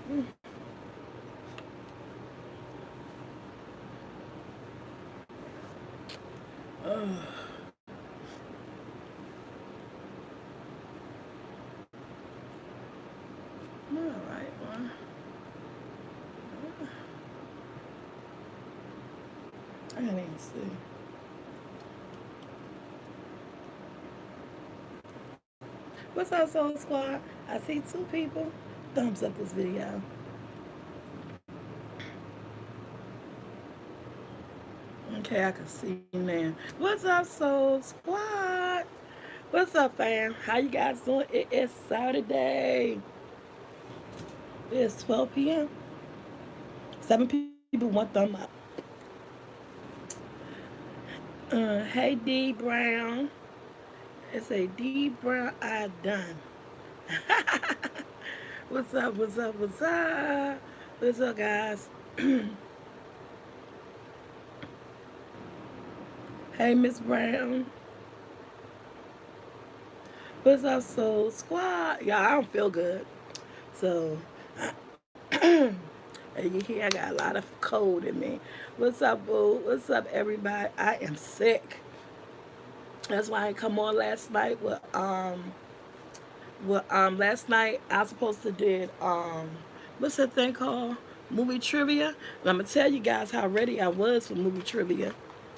All right, well, I can't even see. What's up, Soul Squad? I see two people. Thumbs up this video. Okay, I can see now. What's up, Soul Squad? What's up, fam? How you guys doing? It is Saturday. It's 12 p.m. 7 people, one thumb up. Hey, D Brown. It's a D Brown I done. What's up? What's up? What's up? What's up, guys? Hey, Miss Brown. What's up, Soul Squad? Y'all, I don't feel good. So, as you hear, I got a lot of cold in me. What's up, boo? What's up, everybody? I am sick. That's why I come on last night last night I was supposed to did what's that thing called? Movie trivia. And I'm gonna tell you guys how ready I was for movie trivia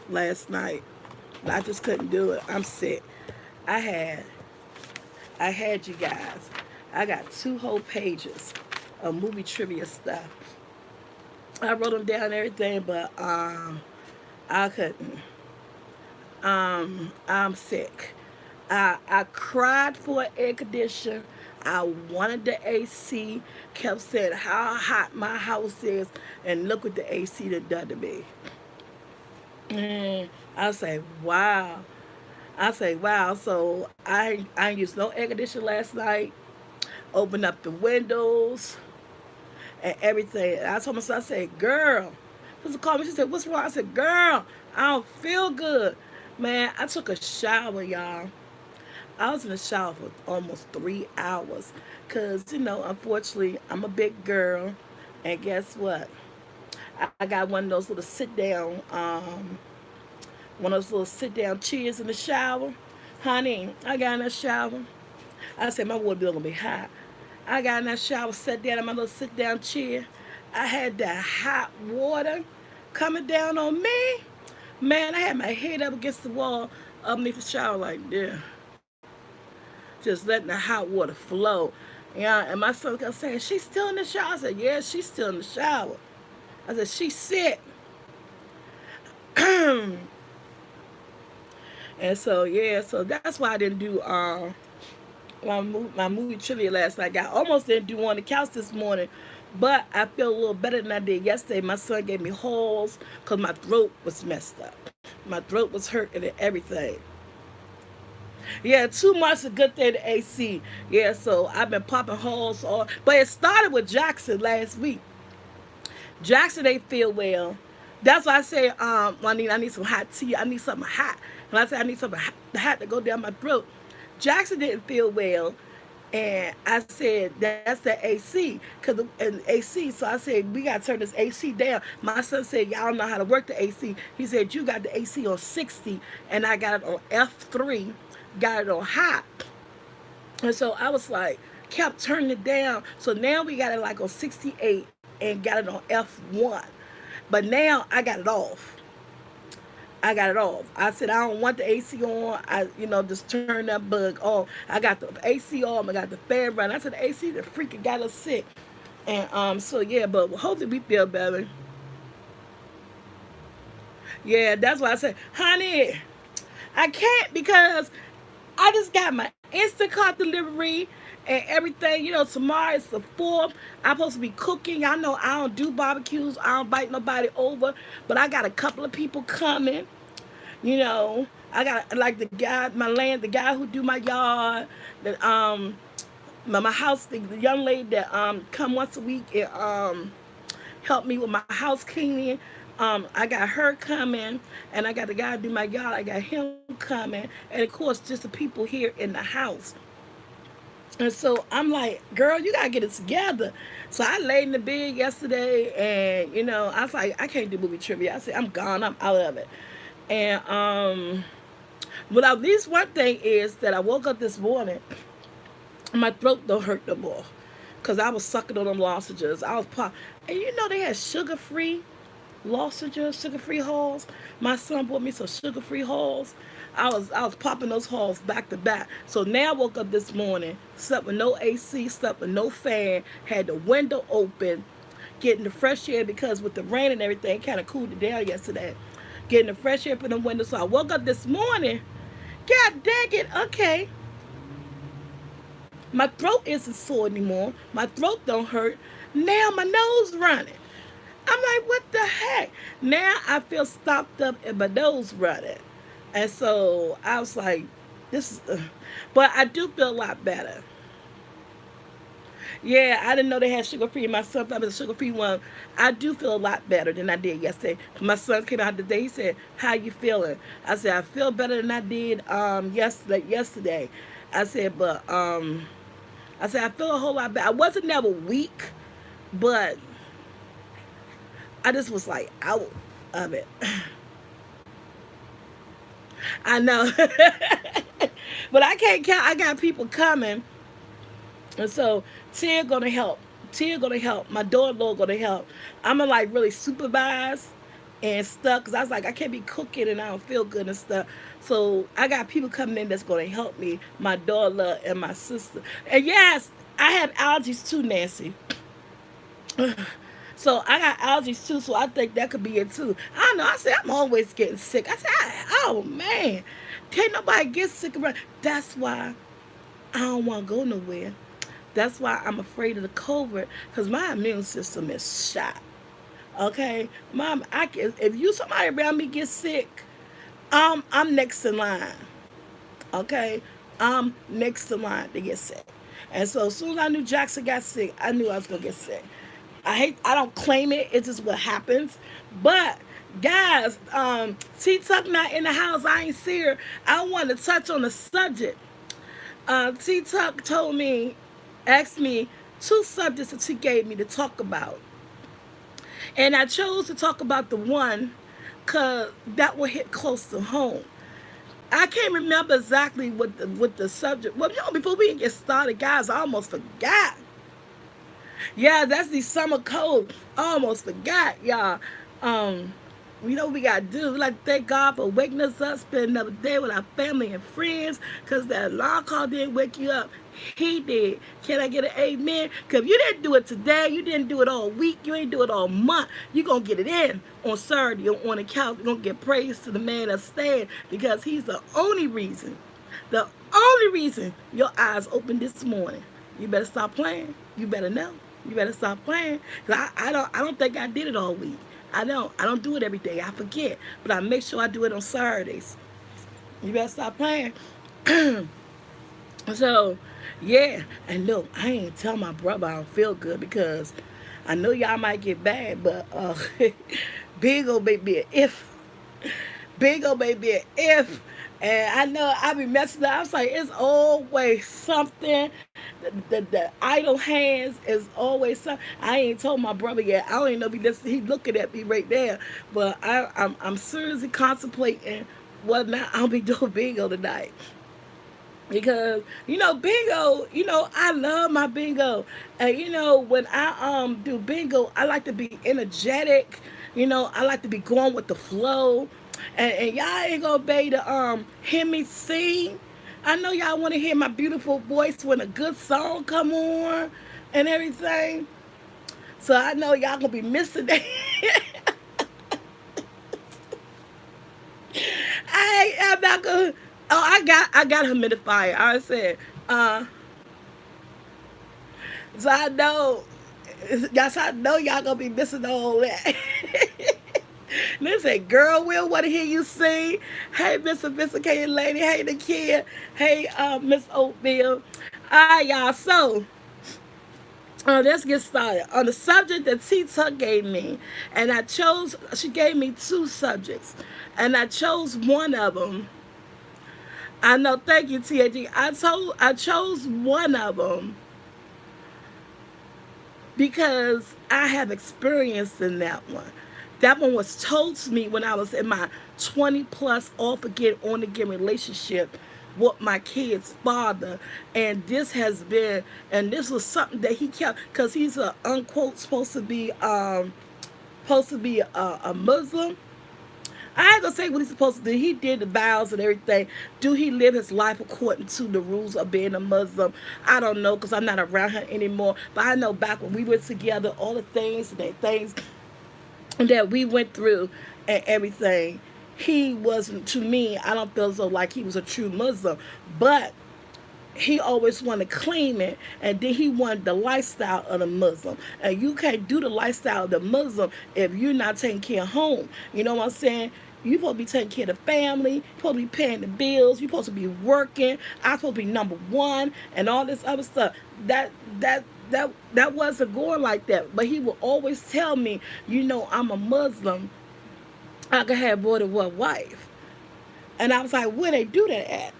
last night. But I just couldn't do it. I'm sick. I had you guys. I got 2 whole pages of movie trivia stuff. I wrote them down and everything, but I couldn't. I'm sick. I cried for an air conditioner. I wanted the AC. Kept saying how hot my house is, and look what the AC done to me. And I say, wow. I say, wow. So I used no air conditioner last night. Opened up the windows and everything. And I told myself, I said, girl. She called me. She said, what's wrong? I said, girl, I don't feel good. Man, I took a shower, y'all. I was in the shower for almost 3 hours. Because, unfortunately, I'm a big girl. And guess what? I got one of those little sit down chairs in the shower. Honey, I got in the shower. I said, my water bill going to be hot. I got in that shower, sat down in my little sit down chair. I had that hot water coming down on me. Man, I had my head up against the wall underneath the shower like this. Just letting the hot water flow. Yeah, and my son kept saying, she's still in the shower. I said, yeah, she's still in the shower. I said, she's sick. And so, yeah, so that's why I didn't do my movie trivia last night. I almost didn't do on the couch this morning, but I feel a little better than I did yesterday. My son gave me halls because my throat was messed up. My throat was hurting and everything. Yeah, 2 months a good thing to AC. Yeah, so I've been popping holes on. But it started with Jackson last week. Jackson ain't feel well. That's why I say, I need some hot tea. I need something hot. And I said I need something hot to go down my throat. Jackson didn't feel well. And I said, that's the AC. And AC, so I said, we got to turn this AC down. My son said, y'all don't know how to work the AC. He said, you got the AC on 60, and I got it on F3, got it on hot. And so I was like, kept turning it down. So now we got it like on 68 and got it on F1. But now I got it off. I got it off. I said I don't want the AC on. Just turn that bug off. I got the AC on. I got the fan running. I said the AC that freaking got us sick. And so yeah, but hopefully we feel better. Yeah, that's why I said, honey, I can't because I just got my Instacart delivery and everything. Tomorrow is the 4th. I'm supposed to be cooking. I know I don't do barbecues. I don't invite nobody over. But I got a couple of people coming. I got like the guy who do my yard, that my house, the young lady that come once a week and help me with my house cleaning. I got her coming, and I got the guy who do my yard. I got him coming, and of course just the people here in the house. And so I'm like, girl, you gotta get it together. So I laid in the bed yesterday, and I was like, I can't do movie trivia. I said, I'm gone, I'm out of it. And but at least one thing is that I woke up this morning, my throat don't hurt no more, cause I was sucking on them lozenges. I was pop, and they had sugar-free lozenges, sugar-free halls. My son bought me some sugar-free halls. I was popping those halls back to back. So now I woke up this morning, slept with no AC, slept with no fan, had the window open, getting the fresh air because with the rain and everything, kind of cooled it down yesterday. Getting the fresh air from the window. So I woke up this morning. God dang it. Okay, my throat isn't sore anymore. My throat don't hurt. Now my nose running. I'm like, what the heck? Now I feel stopped up and my nose running. And so I was like, this is, but I do feel a lot better. Yeah, I didn't know they had sugar free. My son found me the sugar free one. I do feel a lot better than I did yesterday. My son came out today. He said, "How you feeling?" I said, "I feel better than I did yesterday." I said, but I said I feel a whole lot better. I wasn't never weak, but I just was like out of it. I know, but I can't count. I got people coming. And so Tia gonna help. Tia gonna help. My daughter-in-law gonna help. I'm gonna like really supervise and stuff because I was like I can't be cooking and I don't feel good and stuff. So I got people coming in that's gonna help me. My daughter and my sister. And yes, I have allergies too, Nancy. So I got allergies too, so I think that could be it too. I don't know. I said I'm always getting sick. I said, oh man, can't nobody get sick around. That's why I don't want to go nowhere. That's why I'm afraid of the COVID because my immune system is shot. Okay, mom, if you somebody around me get sick, I'm next in line. Okay, I'm next in line to get sick. And so as soon as I knew Jackson got sick, I knew I was gonna get sick. I don't claim it. It's just what happens. But guys, T Tuck not in the house. I ain't see her. I want to touch on the subject. T Tuck asked me two subjects that she gave me to talk about. And I chose to talk about the one because that will hit close to home. I can't remember exactly what the subject. Well, before we even get started, guys, I almost forgot. Yeah, that's the summer cold. I almost forgot, y'all. What we gotta do. We like to thank God for waking us up, spend another day with our family and friends. Cause that alarm call didn't wake you up. He did. Can I get an amen? Cause if you didn't do it today, you didn't do it all week, you ain't do it all month. You gonna get it in on Saturday on the couch. You're gonna get praise to the man that's staying because he's the only reason your eyes open this morning. You better stop playing. You better know. You better stop playing. Cause I don't think I did it all week. I don't do it every day. I forget. But I make sure I do it on Saturdays. You better stop playing. So, yeah. And look, I ain't tell my brother I don't feel good because I know y'all might get bad, but big old baby if. Big old baby if. And I know I be messing up. I was like, it's always something. The idle hands is always something. I ain't told my brother yet. I don't even know if he looking at me right there. But I'm seriously contemplating whether or not I'll be doing bingo tonight. Because bingo, I love my bingo. And when I do bingo, I like to be energetic. I like to be going with the flow. And y'all ain't gonna be able to hear me sing. I know y'all want to hear my beautiful voice when a good song come on and everything. So I know y'all gonna be missing that. I'm not gonna. Oh, I got humidifier. I said, so I know. Yes, I know y'all gonna be missing all that. Listen, girl, we'll want to hear you sing. Hey, Miss Sophisticated Lady. Hey, the kid. Hey, Miss Oatmeal. All right, y'all. So, let's get started. On the subject that T Tuck gave me, and she gave me two subjects, and I chose one of them I know. Thank you, TAG. I chose one of them because I have experience in that one. That one was told to me when I was in my 20 plus off again, on again relationship with my kid's father. And this has been, and this was something that he kept, because he's a unquote supposed to be a Muslim. I ain't gonna say what he's supposed to do. He did the vows and everything. Do he live his life according to the rules of being a Muslim? I don't know because I'm not around him anymore. But I know back when we were together, all the things and the things that we went through and everything, he wasn't, to me, I don't feel as though like he was a true Muslim. But he always wanted to claim it, and then he wanted the lifestyle of the Muslim. And you can't do the lifestyle of the Muslim if you're not taking care of home. You know what I'm saying? You're supposed to be taking care of the family. You're supposed to be paying the bills. You're supposed to be working. I'm supposed to be number one, and all this other stuff. That wasn't going like that. But he would always tell me, you know, I'm a Muslim. I could have more than one wife. And I was like, where they do that at?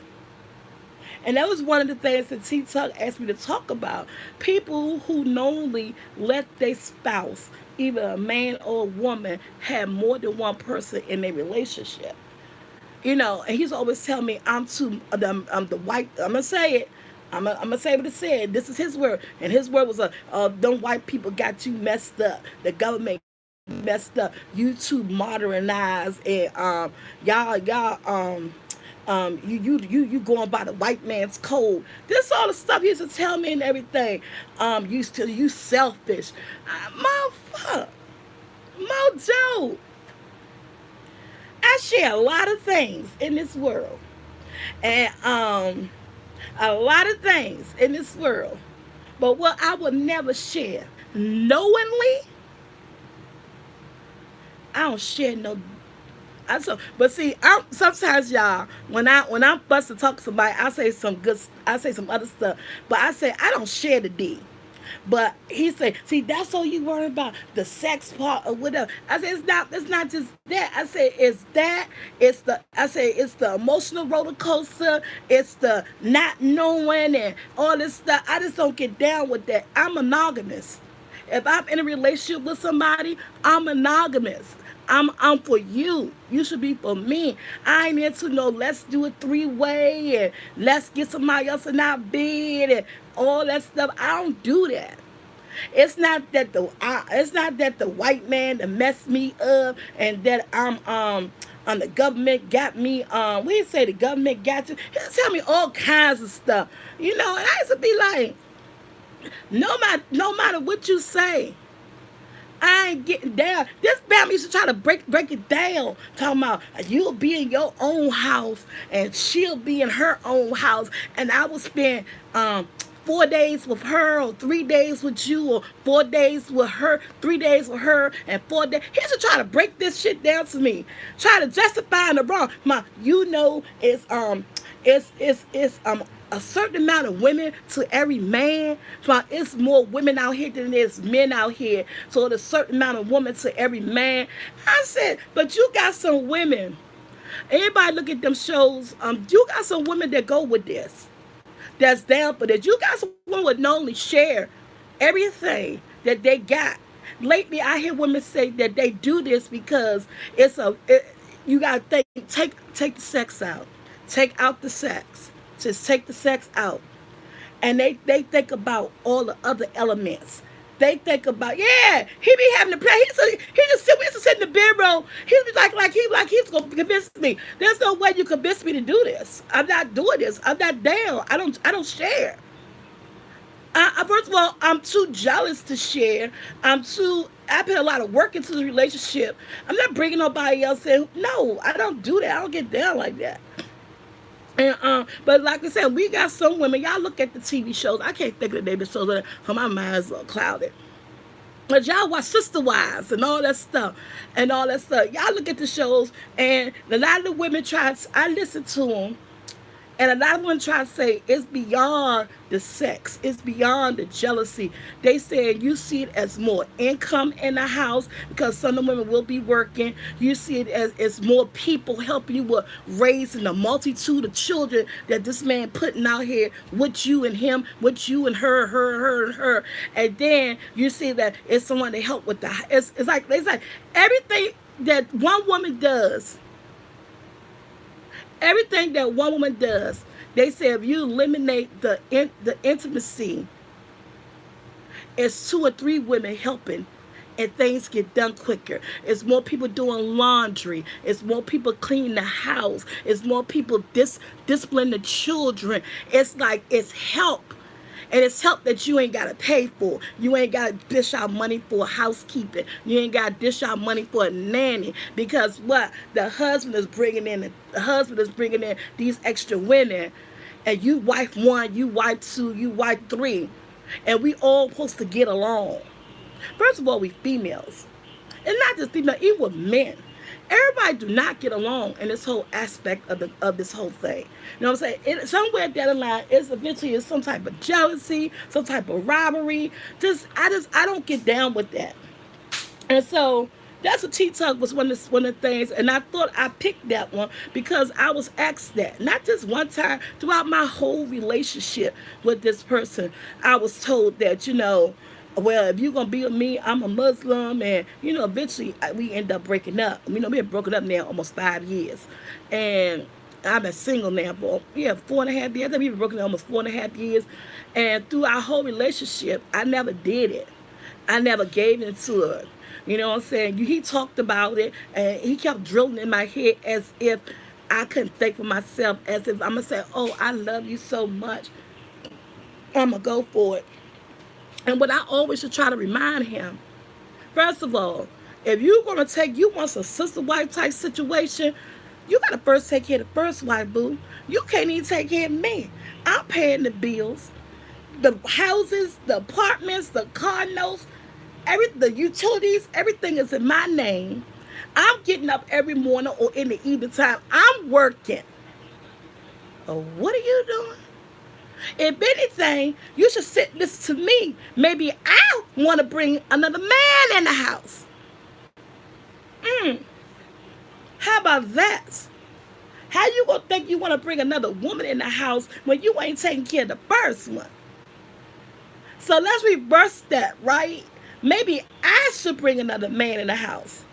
And that was one of the things that T Tuck asked me to talk about. People who knowingly let their spouse, either a man or a woman, have more than one person in their relationship. You know, and he's always telling me I'm the white. I'm gonna say it. I'm gonna say what it said. This is his word, and his word was them white people got you messed up. The government messed up. You too modernized, and y'all you going by the white man's code. This all the stuff he used to tell me and everything. You selfish, motherfucker, Mojo. I share a lot of things in this world, and a lot of things in this world. But what I will never share knowingly, I don't share no. But see, sometimes y'all, when I'm bust to talk to somebody, I say some other stuff, but I say I don't share the D. But he said, see, that's all you worry about, the sex part or whatever. I said, it's not just that. I said, it's the emotional roller coaster, it's the not knowing and all this stuff. I just don't get down with that. I'm monogamous. If I'm in a relationship with somebody, I'm monogamous. I'm for you. You should be for me. I ain't into no let's do a three-way and let's get somebody else in our bed and all that stuff. I don't do that. It's not that the white man that messed me up and that the government got me we say the government got you. He tell me all kinds of stuff. You know, and I used to be like, no matter what you say, I ain't getting down. This family used to try to break it down, talking about you'll be in your own house and she'll be in her own house, and I will spend 4 days with her, or 3 days with you, or 4 days with her, 3 days with her, and 4 days. He used to try to break this shit down to me, try to justify the wrong. It's a certain amount of women to every man. So it's more women out here than there's men out here. So there's a certain amount of women to every man. I said, but you got some women. Everybody look at them shows. You got some women that go with this. That's down for this. You got some women that not only share everything that they got. Lately, I hear women say that they do this because you gotta take the sex out. Take out the sex. Just take the sex out. And they think about all the other elements. They think about, yeah, he be having to play. We used to sit in the bedroom. He'd be like he's gonna convince me. There's no way you convince me to do this. I'm not doing this. I'm not down. I don't share. First of all, I'm too jealous to share. I put a lot of work into the relationship. I'm not bringing nobody else in. No, I don't do that. I don't get down like that. And but like I said, we got some women. Y'all look at the TV shows. I can't think of the name of the shows, so my mind's clouded. But y'all watch Sister Wives and all that stuff, Y'all look at the shows, and a lot of the women try. I listen to them, And a lot of women try to say it's beyond the sex, it's beyond the jealousy. They said you see it as more income in the house because some of the women will be working. You see it as it's more people helping you with raising a multitude of children that this man putting out here with you and him, with you and her and her. And then you see that it's someone to help with the. It's like everything that one woman does. Everything that one woman does, they say if you eliminate the intimacy, it's two or three women helping, and things get done quicker. It's more people doing laundry. It's more people cleaning the house. It's more people disciplining the children. It's like it's help. And it's help that you ain't got to pay for. You ain't got to dish out money for housekeeping. You ain't got to dish out money for a nanny. Because what? The husband is bringing in these extra women. And you wife one, you wife two, you wife three. And we all supposed to get along. First of all, we females. And not just females, even with men. Everybody do not get along in this whole aspect of this whole thing. You know what I'm saying? Somewhere down the line, it's eventually some type of jealousy, some type of robbery. I don't get down with that. And so that's what Tea Talk was one of the things. And I thought I picked that one because I was asked that. Not just one time, throughout my whole relationship with this person, I was told that, well, if you're going to be with me, I'm a Muslim. And, eventually we end up breaking up. We've been broken up now almost 5 years. And I've been single now for, 4.5 years. We've been broken up almost 4.5 years. And through our whole relationship, I never did it. I never gave it to her. You know what I'm saying? He talked about it, and he kept drilling in my head as if I couldn't think for myself, as if I'm going to say, oh, I love you so much. I'm going to go for it. And what I always should try to remind him, first of all, if you're going to you want a sister-wife type situation, you got to first take care of the first wife, boo. You can't even take care of me. I'm paying the bills, the houses, the apartments, the car notes, the utilities, everything is in my name. I'm getting up every morning or in the evening time. I'm working. Oh, what are you doing? If anything, you should listen to me. Maybe I want to bring another man in the house. How about that? How you gonna think you want to bring another woman in the house when you ain't taking care of the first one? So let's reverse that, right? Maybe I should bring another man in the house.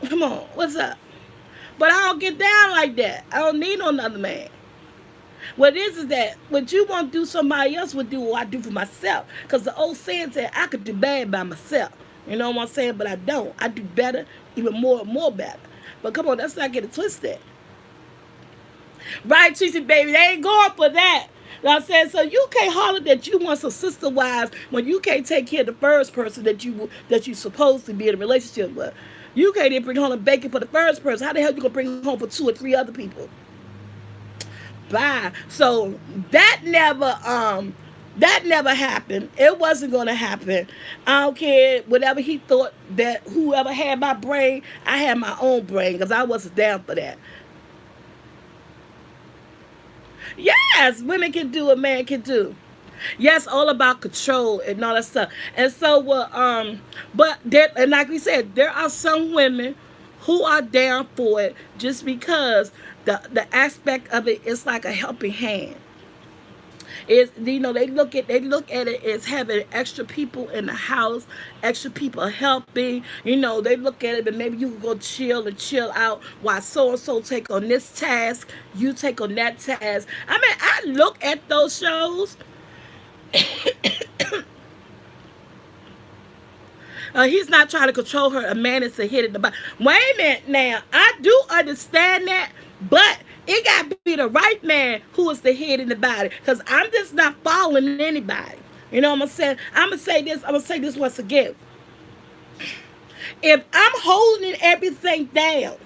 Come on, what's up? But I don't get down like that. I don't need no another man. What it is that what you want to do, somebody else would do what I do for myself. Because the old saying said I could do bad by myself. You know what I'm saying? But I don't. I do better, even more and more better. But come on, let's not get it twisted. Right, Tracy, baby? They ain't going for that. You know what I'm saying? So you can't holler that you want some sister wives when you can't take care of the first person that you supposed to be in a relationship with. You can't even bring home a bacon for the first person. How the hell you gonna bring home for 2 or 3 other people? Bye. So that never happened. It wasn't gonna happen. I don't care whatever he thought, that whoever had my brain, I had my own brain because I wasn't down for that. Yes, women can do what man can do. Yes, all about control and all that stuff. And so, but there, and like we said, there are some women who are down for it just because the aspect of it is like a helping hand. Is they look at it as having extra people in the house, extra people helping. They look at it, but maybe you can go chill out while so and so take on this task, you take on that task. I mean, I look at those shows. He's not trying to control her. A man is a hit at the bottom. Wait a minute now. I do understand that, but it got to be the right man who is the head in the body. Because I'm just not following anybody. You know what I'm saying? I'm going to say this once again. If I'm holding everything down,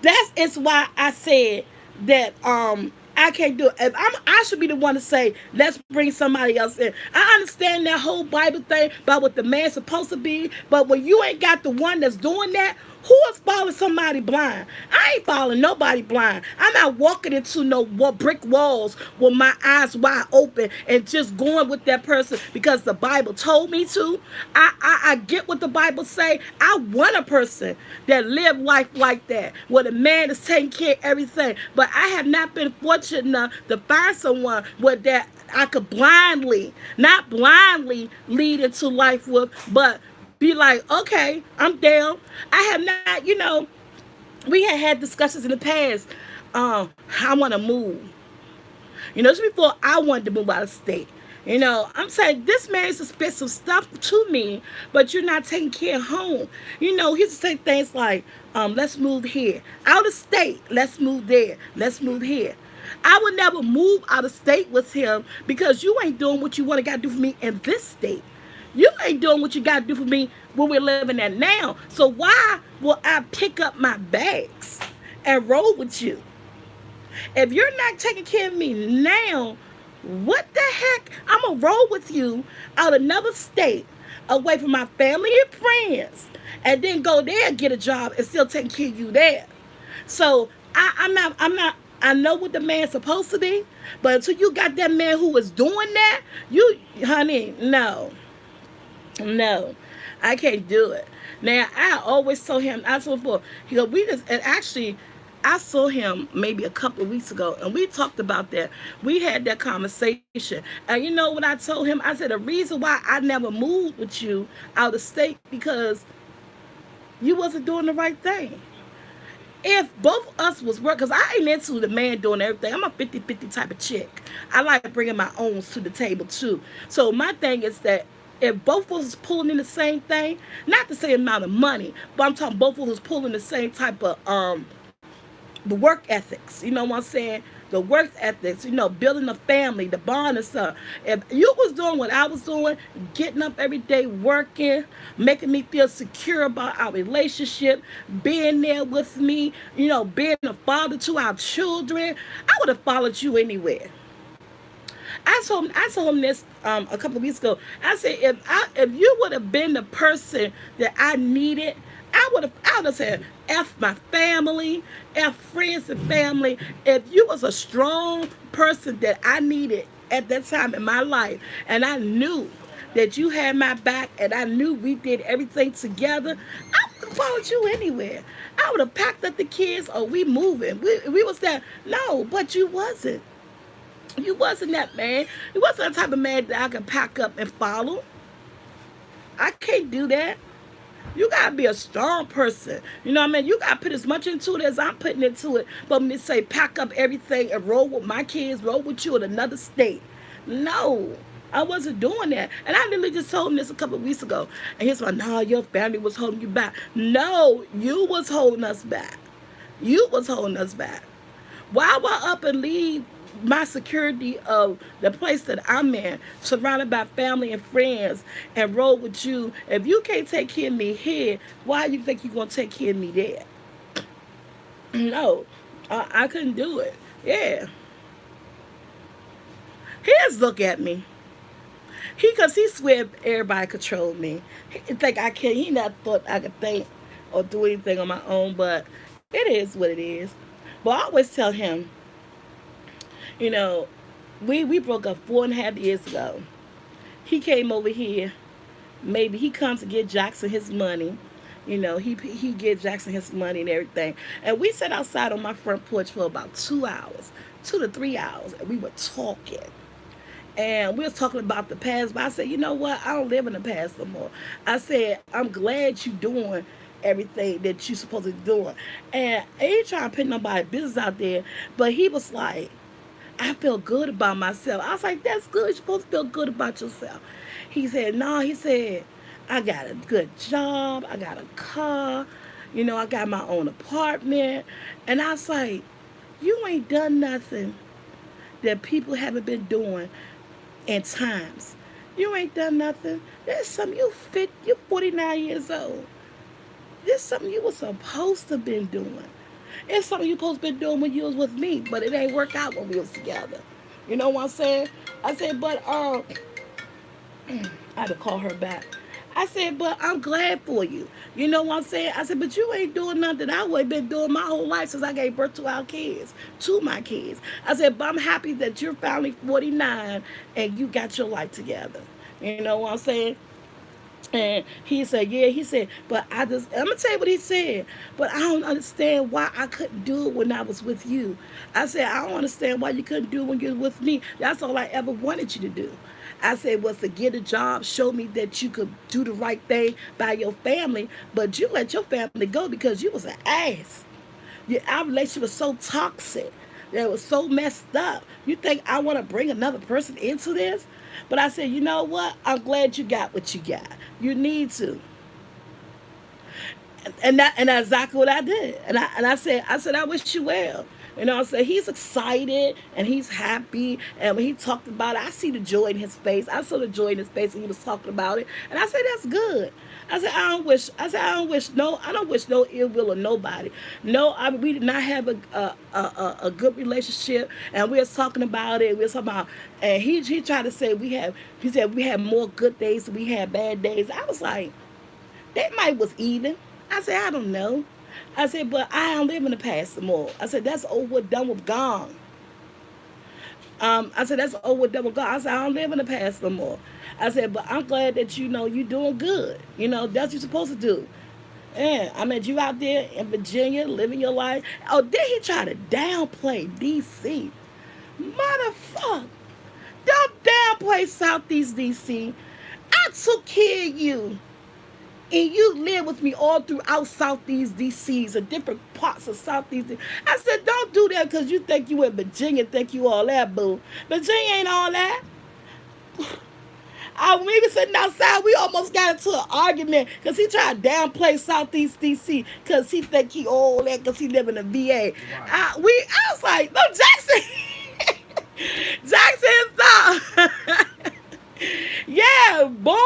it's why I said that I can't do it. I should be the one to say, let's bring somebody else in. I understand that whole Bible thing about what the man's supposed to be, but when you ain't got the one that's doing that, Who is following somebody blind? I ain't following nobody blind. I'm not walking into no brick walls with my eyes wide open and just going with that person because the Bible told me to. I get what the Bible say. I want a person that live life like that, where the man is taking care of everything. But I have not been fortunate enough to find someone where that I could blindly, not blindly lead into life with, but be like, okay, I'm down. I have not, we had discussions in the past. I want to move. Just before I wanted to move out of state. I'm saying this man is to spend some stuff to me, but you're not taking care of home. He used to say things like, let's move here. Out of state, let's move there. Let's move here. I would never move out of state with him because you ain't doing what you want to got to do for me in this state. You ain't doing what you got to do for me where we're living at now. So why will I pick up my bags and roll with you? If you're not taking care of me now, what the heck? I'm going to roll with you out another state, away from my family and friends, and then go there and get a job and still taking care of you there. So I know what the man's supposed to be, but until you got that man who is doing that, honey, no. No, I can't do it. Now, I always told him, I told him before, he go, and actually, I saw him maybe a couple of weeks ago, and we talked about that. We had that conversation. And you know what I told him? I said, the reason why I never moved with you out of state, because you wasn't doing the right thing. If both of us was working, because I ain't into the man doing everything. I'm a 50-50 type of chick. I like bringing my own to the table, too. So my thing is that if both of us pulling in the same thing, not the same amount of money, but I'm talking both of us pulling the same type of the work ethics. You know what I'm saying? The work ethics, building a family, the bond and stuff. If you was doing what I was doing, getting up every day, working, making me feel secure about our relationship, being there with me, being a father to our children, I would have followed you anywhere. I told him this a couple of weeks ago. I said, if you would have been the person that I needed, I would have said, F my family, F friends and family. If you was a strong person that I needed at that time in my life, and I knew that you had my back, and I knew we did everything together, I would have followed you anywhere. I would have packed up the kids, or we moving. We was that. No, but you wasn't. You wasn't that man. You wasn't the type of man that I could pack up and follow. I can't do that. You gotta be a strong person. You know what I mean? You gotta put as much into it as I'm putting into it. But when they say pack up everything and roll with my kids, roll with you in another state. No. I wasn't doing that. And I literally just told him this a couple of weeks ago. And he's like, nah, your family was holding you back. No, you was holding us back. You was holding us back. Why would I up and leave my security of the place that I'm in, surrounded by family and friends, and roll with you? If you can't take care of me here, why you think you're going to take care of me there? No, I couldn't do it. Yeah. He just look at me. Cause he swear everybody controlled me. He think I can't. He not thought I could think or do anything on my own, but it is what it is. But I always tell him, you know, we broke up 4.5 years ago. He came over here. Maybe he comes to get Jackson his money. He get Jackson his money and everything. And we sat outside on my front porch for about 2 hours, 2 to 3 hours, and we were talking. And we was talking about the past, but I said, you know what? I don't live in the past no more. I said, I'm glad you doing everything that you supposed to be doing. And I ain't trying to put nobody's business out there, but he was like, I feel good about myself. I was like, that's good. You're supposed to feel good about yourself. He said, no, he said, I got a good job. I got a car. I got my own apartment. And I was like, you ain't done nothing that people haven't been doing in times. You ain't done nothing. There's something you're 49 years old. There's something you were supposed to been doing. It's something you supposed to been doing when you was with me, but it ain't work out when we was together. You know what I'm saying? I said, but I had to call her back. I said, but I'm glad for you. You know what I'm saying? I said, but you ain't doing nothing I would have been doing my whole life since I gave birth to our kids, to my kids. I said, but I'm happy that you're finally 49 and you got your life together. You know what I'm saying? And he said, yeah, he said, but I'm going to tell you what he said, but I don't understand why I couldn't do it when I was with you. I said, I don't understand why you couldn't do it when you were with me. That's all I ever wanted you to do. I said, was to get a job, show me that you could do the right thing by your family, but you let your family go because you was an ass. Our relationship was so toxic. It was so messed up. You think I want to bring another person into this? But I said, you know what? I'm glad you got what you got. You need to. And that's exactly what I did. And I said, I wish you well. You know, I said he's excited and he's happy. And when he talked about it, I see the joy in his face. I saw the joy in his face when he was talking about it. And I said, that's good. I don't wish no ill will on nobody. No, we did not have a good relationship, and we was talking about it. We was talking about, and he tried to say he said we had more good days than we had bad days. I was like, that might was even. I said, I don't know. I said, but I don't live in the past anymore. I said, that's over, done with, gone. I said, that's over, done with, gone. I said, I don't live in the past no more. I said, but I'm glad that you know you're doing good. You know, that's what you're supposed to do. Yeah, I mean, you out there in Virginia living your life. Oh, then he tried to downplay D.C. Motherfucker. Don't downplay Southeast D.C. I took care of you. And you live with me all throughout Southeast DC's and different parts of Southeast. I said, don't do that because you think you in Virginia, think you all that, boo. Virginia ain't all that. When we were sitting outside, we almost got into an argument because he tried to downplay Southeast DC because he think he all that because he live in a VA. Wow. I was like, no, Jackson. Jackson is not. Yeah, born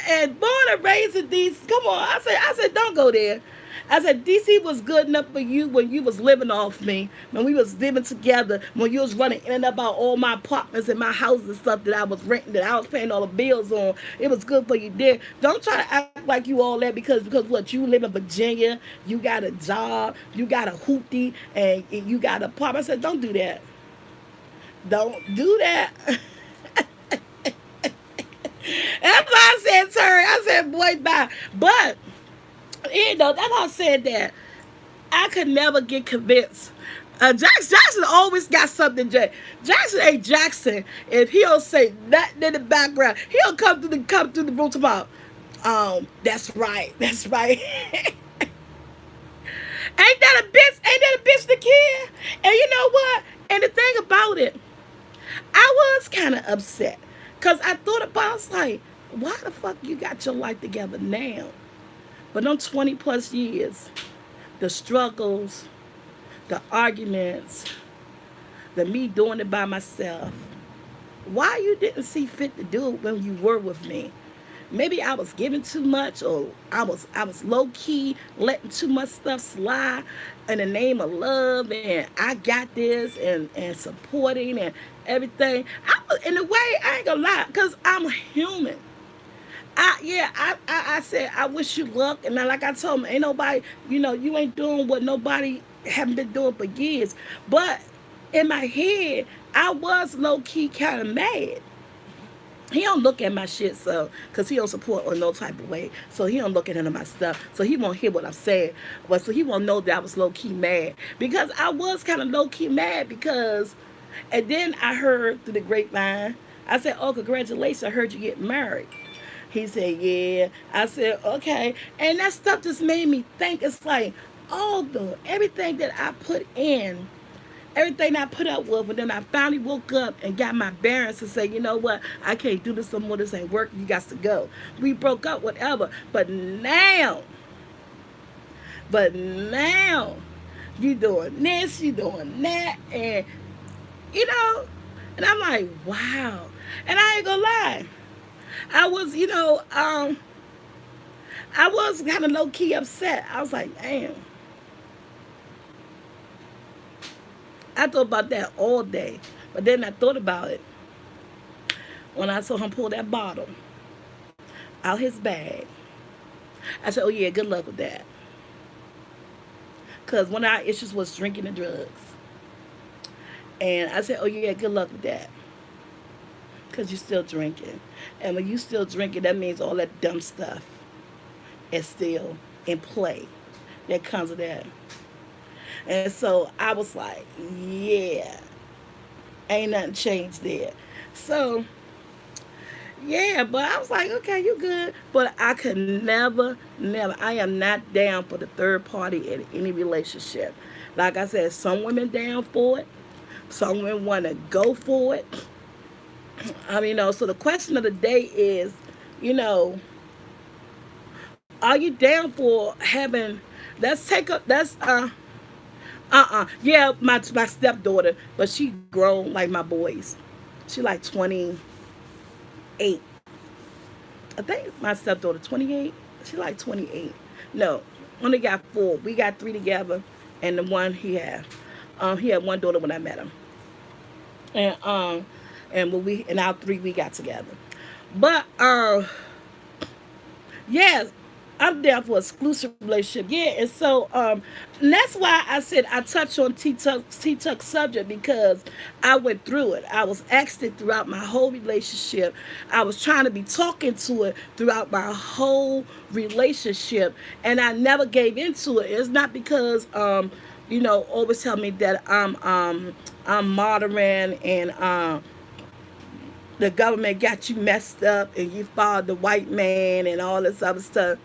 and raised in DC. Come on, I said, don't go there. I said, DC was good enough for you when you was living off me, when we was living together, when you was running in and about all my apartments and my houses and stuff that I was renting, that I was paying all the bills on. It was good for you there. Don't try to act like you all that because what, you live in Virginia, you got a job, you got a hoopty, and you got a apartment. I said, don't do that. Don't do that. That's why I said, Terry. I said, boy, bye. But, you know, that's why I said that. I could never get convinced. Jackson always got something. Jackson ain't Jackson. If he don't say nothing in the background, he'll come through the room tomorrow. That's right. That's right. Ain't that a bitch? Ain't that a bitch to kill? And you know what? And the thing about it, I was kind of upset. Because I thought about it, I was like, why the fuck you got your life together now? But them 20 plus years, the struggles, the arguments, the me doing it by myself, why you didn't see fit to do it when you were with me? Maybe I was giving too much, or I was low key letting too much stuff slide in the name of love, and I got this, and supporting and everything. In a way, I ain't gonna lie, because I'm human. I said I wish you luck, and like I told him, ain't nobody, you ain't doing what nobody haven't been doing for years. But in my head, I was low key kind of mad. He don't look at my shit, so, because he don't support on no type of way, so he don't look at none of my stuff, so he won't hear what I'm saying, but so he won't know that I was low-key mad, because I was kind of low-key mad, because, and then I heard through the grapevine, I said, oh, congratulations, I heard you get married. He said, yeah. I said, okay, and that stuff just made me think, it's like, everything that I put in, everything I put up with, and then I finally woke up and got my bearings to say, you know what, I can't do this no more, this ain't working, you got to go. We broke up, whatever. But now, you doing this, you doing that, and, and I'm like, wow. And I ain't gonna lie. I was, I was kind of low-key upset. I was like, damn. I thought about that all day. But then I thought about it when I saw him pull that bottle out his bag. I said, oh yeah, good luck with that. Because one of our issues was drinking and drugs. And I said, oh yeah, good luck with that. Because you're still drinking. And when you still drinking, that means all that dumb stuff is still in play that comes with that. And so I was like, yeah, ain't nothing changed there. So yeah, but I was like, okay, you good. But I could never, never, I am not down for the third party in any relationship. Like I said, some women down for it. Some women want to go for it. So the question of the day is, you know, are you down for having, let's take up, yeah, my stepdaughter, but she grown like my boys. She like 28. I think my stepdaughter 28. She like 28. No, only got four. We got three together, and the one he had one daughter when I met him, and when we and our three we got together. But yes, I'm down for exclusive relationship. Yeah, and that's why I said I touched on T Tuck subject because I went through it. I was asked it throughout my whole relationship. I was trying to be talking to it throughout my whole relationship, and I never gave into it. It's not because always tell me that I'm modern and the government got you messed up and you followed the white man and all this other stuff.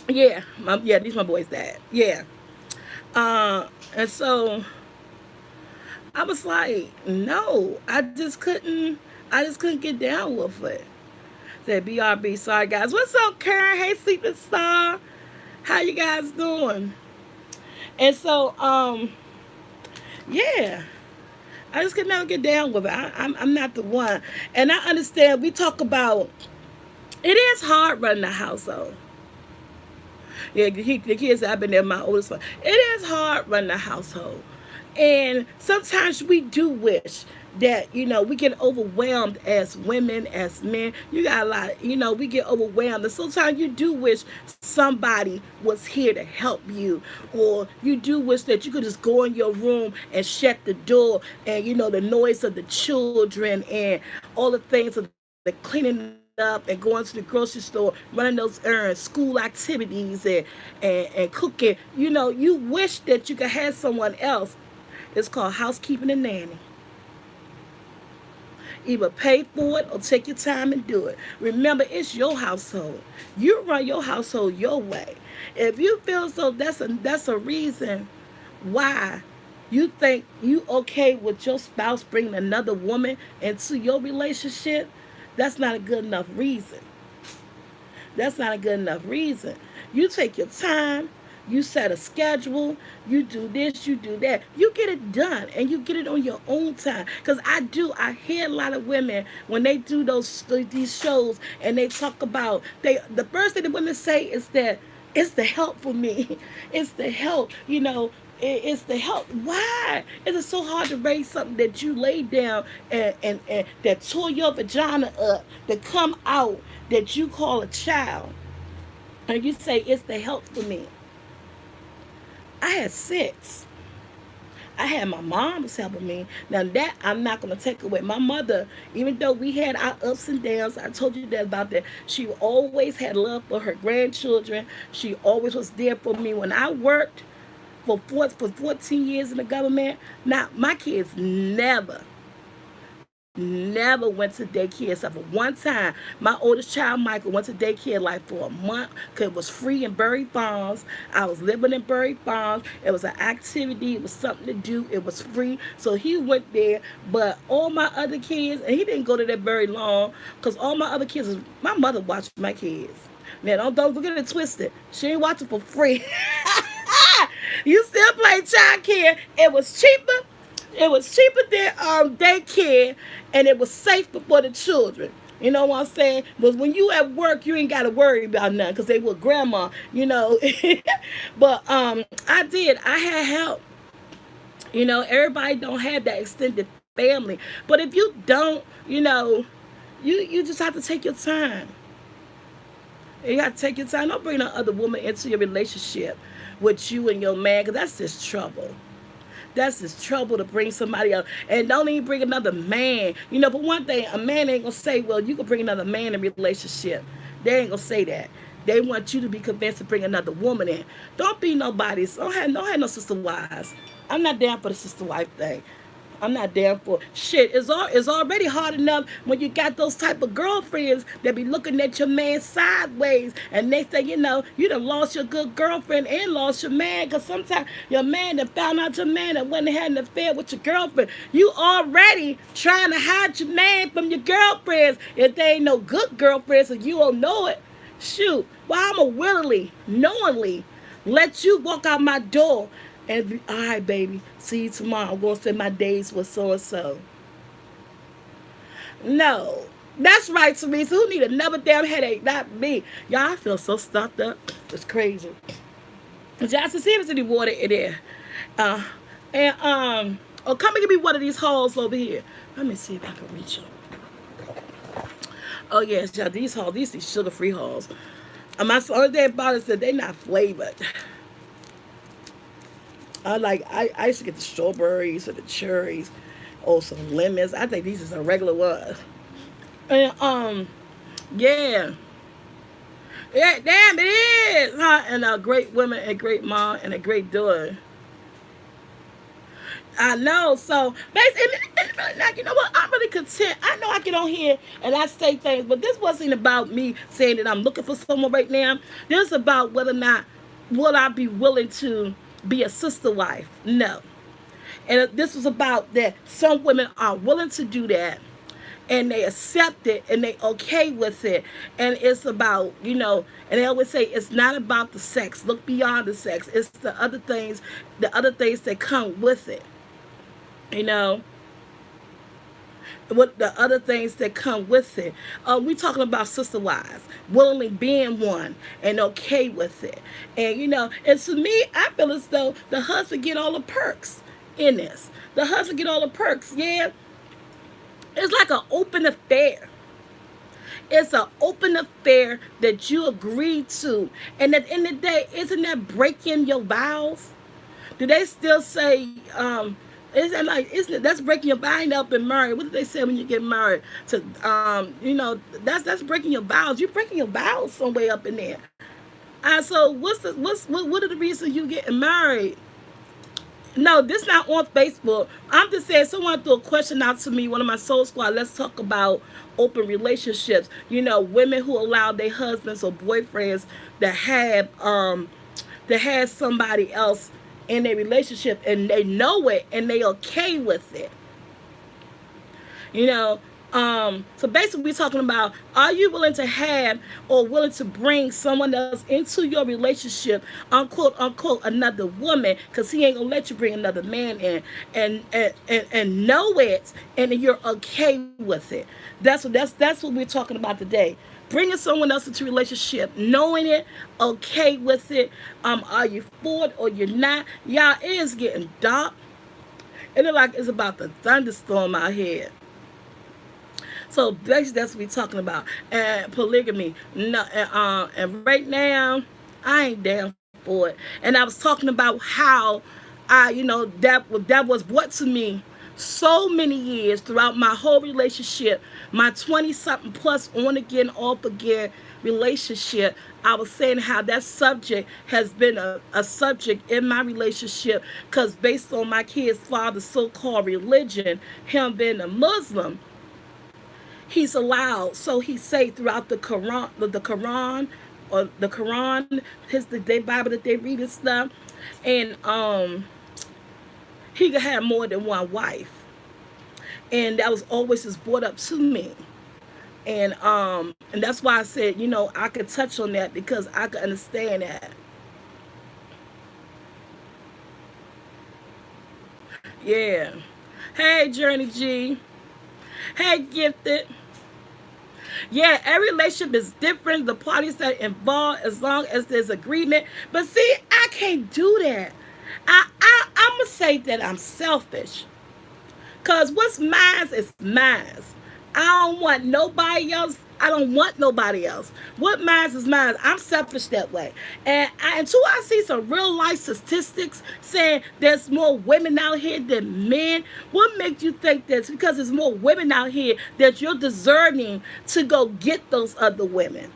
Yeah, these my boys' dad. Yeah, and so I was like, no, I just couldn't get down with it. Said BRB, sorry guys. What's up, Karen? Hey, Sleeping Star. How you guys doing? And so, yeah, I just could never get down with it. I'm not the one, and I understand. We talk about it is hard running a household. Yeah, the kids I've been there, my oldest one. It is hard running a household. And sometimes we do wish that, we get overwhelmed as women, as men. You got a lot, we get overwhelmed. And sometimes you do wish somebody was here to help you. Or you do wish that you could just go in your room and shut the door and, the noise of the children and all the things of the cleaning up and going to the grocery store, running those errands, school activities, and cooking. You wish that you could have someone else. It's called housekeeping and nanny. Either pay for it or take your time and do it. Remember, it's your household. You run your household your way. If you feel so, that's a reason why you think you okay with your spouse bringing another woman into your relationship. That's not a good enough reason. That's not a good enough reason. You take your time, you set a schedule, you do this, you do that. You get it done and you get it on your own time. Because I hear a lot of women when they do these shows and they talk about, the first thing the women say is that it's the help for me. It's the help, it's the help. Why is it so hard to raise something that you laid down and that tore your vagina up to come out that you call a child? And you say it's the help for me. I had six. I had my mom was helping me. Now that I'm not gonna take away. My mother, even though we had our ups and downs, I told you that about that. She always had love for her grandchildren. She always was there for me when I worked for 14 years in the government. Now my kids never went to daycare except for one time. My oldest child, Michael, went to daycare like for a month because it was free in Bury Farms. I was living in Bury Farms. It was an activity. It was something to do. It was free. So he went there. But all my other kids, and he didn't go to that very long because all my other kids, my mother watched my kids. Now, don't get it twisted. She ain't watching for free. You still play child care. It was cheaper. It was cheaper than daycare, and it was safe for the children. You know what I'm saying? Because when you at work, you ain't got to worry about nothing because they were grandma. But I did. I had help. Everybody don't have that extended family. But if you don't, you just have to take your time. You got to take your time. Don't bring no other woman into your relationship with you and your man, because that's just trouble. That's just trouble to bring somebody else. And don't even bring another man. You know, for one thing, a man ain't going to say, well, you can bring another man in a relationship. They ain't going to say that. They want you to be convinced to bring another woman in. Don't be nobody's. Don't have no sister wives. I'm not down for the sister wife thing. I'm not down for shit. It's already hard enough when you got those type of girlfriends that be looking at your man sideways, and they say, you done lost your good girlfriend and lost your man, because sometimes your man that found out your man that went and had an affair with your girlfriend. You already trying to hide your man from your girlfriends. If they ain't no good girlfriends and you don't know it, shoot. Well, I'ma willingly, knowingly let you walk out my door and be, all right, baby, see you tomorrow. I'm going to spend my days with so-and-so. No. That's right, Teresa. Who need another damn headache? Not me. Y'all, I feel so stuffed up. It's crazy. Johnson, see if there's any water in there. Uh, oh, come and give me one of these halls over here. Let me see if I can reach them. Oh, yes, y'all, these halls, these sugar-free halls. My only thing about it is that they're not flavored. I used to get the strawberries or the cherries or some lemons. I think these are some regular ones. And yeah. Yeah, damn it is. Huh? And a great woman, a great mom, and a great daughter. I know. So basically, you know what? I'm really content. I know I get on here and I say things, but this wasn't about me saying that I'm looking for someone right now. This is about whether or not will I be willing to be a sister wife. No. And this was about that some women are willing to do that, and they accept it and they okay with it. And it's about, and they always say it's not about the sex. Look beyond the sex. It's the other things that come with it. What the other things that come with it. We talking about sister wives willingly being one and okay with it. And to me, I feel as though the husband get all the perks in this. The husband get all the perks. Yeah, it's like an open affair. It's an open affair that you agreed to. And at the end of the day, isn't that breaking your vows? Do they still say, isn't that's breaking your bind up and married? What do they say when you get married? That's breaking your vows. You're breaking your vows somewhere up in there. So what are the reasons you getting married? No, this not on Facebook. I'm just saying someone threw a question out to me, one of my soul squad. Let's talk about open relationships. Women who allow their husbands or boyfriends that have somebody else in their relationship and they know it and they okay with it. So basically we're talking about, are you willing to have or willing to bring someone else into your relationship, unquote unquote, another woman, because he ain't gonna let you bring another man in, and know it and you're okay with it. That's what we're talking about today. Bringing someone else into a relationship, knowing it, okay with it. Are you for it or you're not? Y'all, it is getting dark. It look like it's about to thunderstorm out here. So basically, that's what we're talking about. And polygamy. No, and right now, I ain't down for it. And I was talking about how that was brought to me so many years throughout my whole relationship, my 20-something plus on again, off again relationship. I was saying how that subject has been a subject in my relationship, because based on my kid's father's so-called religion, him being a Muslim, he's allowed, so he say throughout the Quran, the Bible that they read and stuff, and he could have more than one wife, and that was always just brought up to me, and that's why I said, I could touch on that because I could understand that. Yeah. Hey, Journey G. Hey, Gifted. Yeah, every relationship is different. The parties that involved, as long as there's agreement. But see, I can't do that. I'm going to say that I'm selfish. Because what's mine is mine. I don't want nobody else. I don't want nobody else. What mine is mine. I'm selfish that way. Until I see some real life statistics saying there's more women out here than men, what makes you think that's because there's more women out here that you're deserving to go get those other women?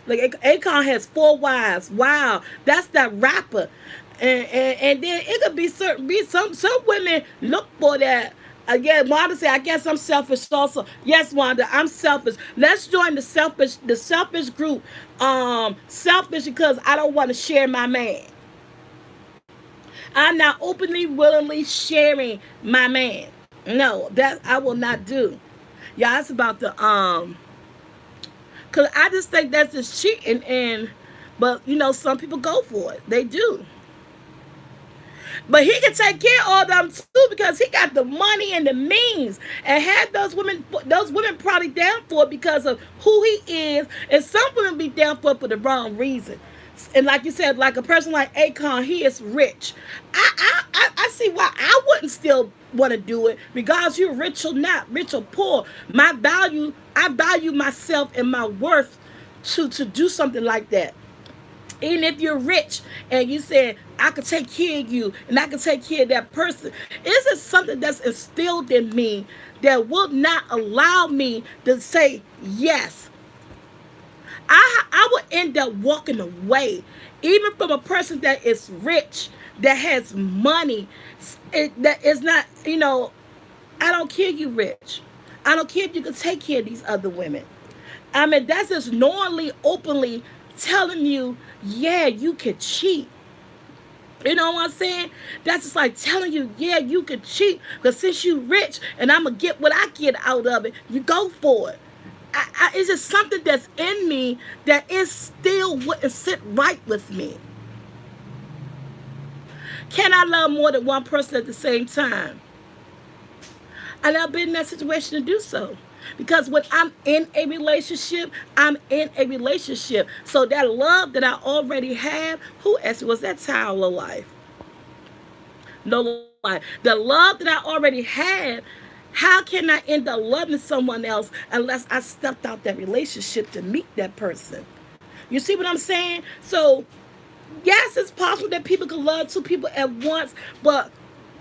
Like Akon has 4 wives. Wow, that's that rapper. And then it could be certain be some women look for that. Again, Wanda said, I guess I'm selfish also. Yes, Wanda, I'm selfish. Let's join the selfish group. Selfish because I don't want to share my man. I'm not openly, willingly sharing my man. No, that I will not do. Yeah, it's about the cause I just think that's just cheating but some people go for it. They do. But he can take care of all them too because he got the money and the means. And had those women probably down for it because of who he is. And some women be down for the wrong reason. And like you said, like a person like Akon, he is rich. I see why I wouldn't still want to do it, because you're rich or not, rich or poor. I value myself and my worth to do something like that. Even if you're rich and you said, I could take care of you and I could take care of that person, is it something that's instilled in me that will not allow me to say yes? I would end up walking away, even from a person that is rich, that has money, that is not, I don't care you rich. I don't care if you can take care of these other women. I mean, that's just knowingly, openly telling you, yeah, you can cheat. You know what I'm saying? That's just like telling you, yeah, you can cheat, because since you rich and I'm going to get what I get out of it, you go for it. It's just something that's in me that is still wouldn't sit right with me. Can I love more than one person at the same time? And I've been in that situation to do so. Because when I'm in a relationship, I'm in a relationship. So that love that I already have, who asked me, was that child low life? No life. The love that I already had, how can I end up loving someone else unless I stepped out that relationship to meet that person? You see what I'm saying? So, yes, it's possible that people can love 2 people at once, but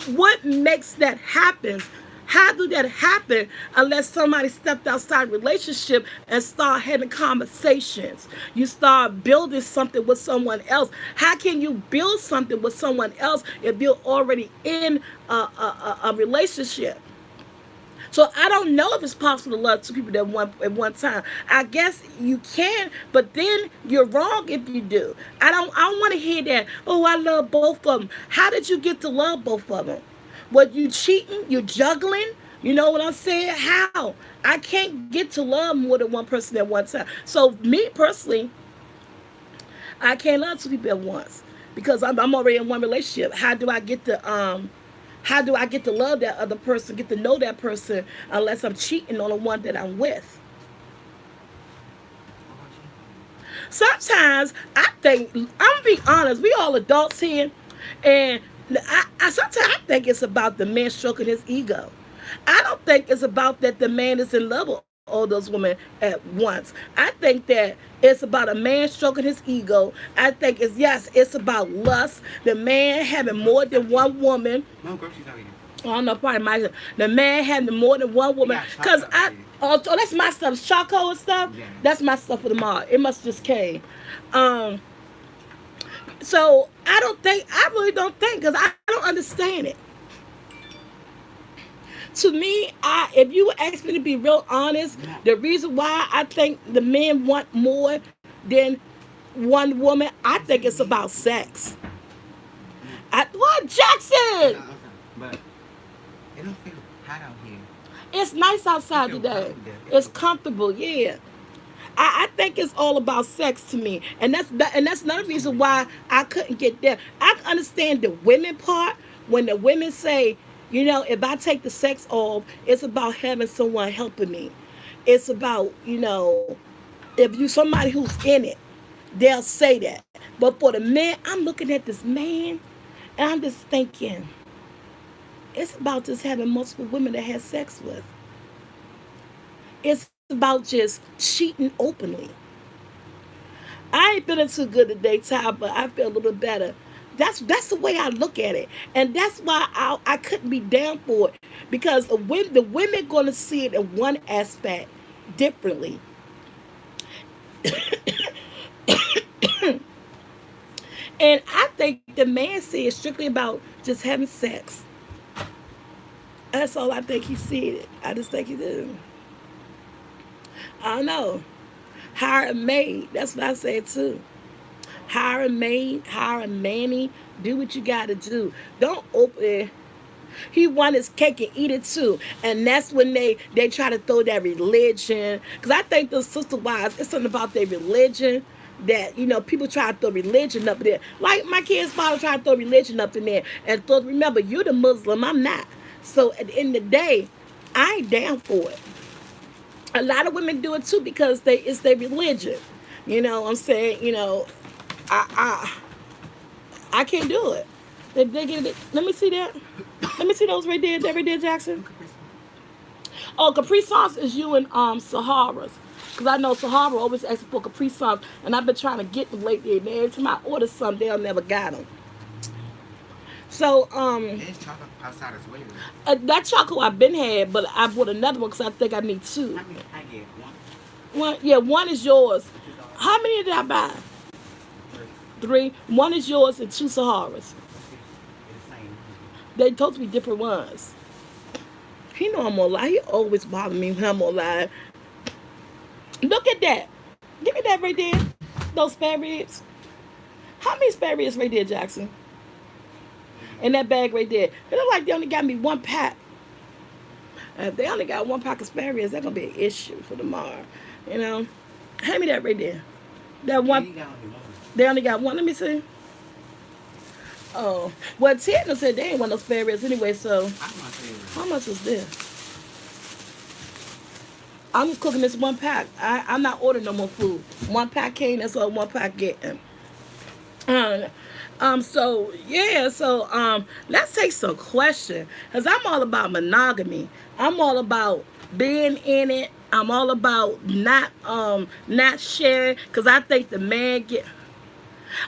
what makes that happen? How do that happen unless somebody stepped outside relationship and start having conversations? You start building something with someone else. How can you build something with someone else if you're already in a relationship? So I don't know if it's possible to love 2 people at one time. I guess you can, but then you're wrong if you do. I don't want to hear that. Oh, I love both of them. How did you get to love both of them? What, you cheating? You juggling? You know what I'm saying? How? I can't get to love more than one person at one time. So me personally, I can't love 2 people at once because I'm already in one relationship. How do I get to love that other person, get to know that person, unless I'm cheating on the one that I'm with? Sometimes I think, I'm gonna be honest, we all adults here, and sometimes I think it's about the man stroking his ego. I don't think it's about that the man is in love with all those women at once. I think that it's about a man stroking his ego. I think it's about lust. The man having more than one woman. No groceries out here. Oh no, probably my the man having more than one woman. Cause that's my stuff. Choco and stuff. Yeah. That's my stuff for tomorrow. It must just came. So I really don't think, because I don't understand it. To me, if you would ask me to be real honest, the reason why I think the men want more than one woman, I think it's about sex. What, Jackson? But it don't feel hot out here. It's nice outside today. It's comfortable, yeah. I think it's all about sex to me, and that's another reason why I couldn't get there. I can understand the women part when the women say, if I take the sex off, it's about having someone helping me. It's about, if you somebody who's in it, they'll say that. But for the men, I'm looking at this man, and I'm just thinking, it's about just having multiple women to have sex with. It's about just cheating openly. I ain't feeling too good today, Ty, but I feel a little bit better. That's the way I look at it, and that's why I couldn't be down for it because the women gonna see it in one aspect differently, and I think the man see it strictly about just having sex. That's all I think he see it. I just think he do. I don't know. Hire a maid. That's what I said too. Hire a maid, hire a nanny, do what you gotta do. Don't open it. He want his cake and eat it too. And that's when they try to throw that religion. Because I think those sister wives, it's something about their religion that, people try to throw religion up in there. Like my kid's father tried to throw religion up in there. And thought, remember, you're the Muslim, I'm not. So at the end of the day, I ain't down for it. A lot of women do it too because it's their religion. You know what I'm saying? I I can't do it. They get it. Let me see that. Let me see those right there. That right there, Jackson. Oh, Capri Suns is you and Sahara's. Because I know Sahara always asks for Capri Suns. And I've been trying to get them lately. And every time I order some, they'll never got them. So, There's chocolate outside as well. that chocolate I've been had, but I bought another one because I think I need two. I mean, I get one. One, yeah, one is yours. Which is all How many did I buy? three. Three. One is yours and two Saharas. It's the same. They supposed to be different ones. He know I'm gonna lie. He always bother me when I'm gonna lie. Look at that. Give me that right there. Those spare ribs. How many spare ribs right there, Jackson? In that bag right there. It look like they only got me one pack. If they only got one pack of spare ribs, that's gonna be an issue for tomorrow. You know? Hand me that right there. That Yeah, you one. got only one. They only got one. Let me see. Oh. Well, Ted said they ain't want no spare ribs anyway, so I'm not saying how much is this? I'm just cooking this one pack. I'm not ordering no more food. One pack came, that's all one pack getting. Um, so yeah, so let's take some questions. Cause I'm all about monogamy. I'm all about being in it. I'm all about not sharing. Cause I think the man get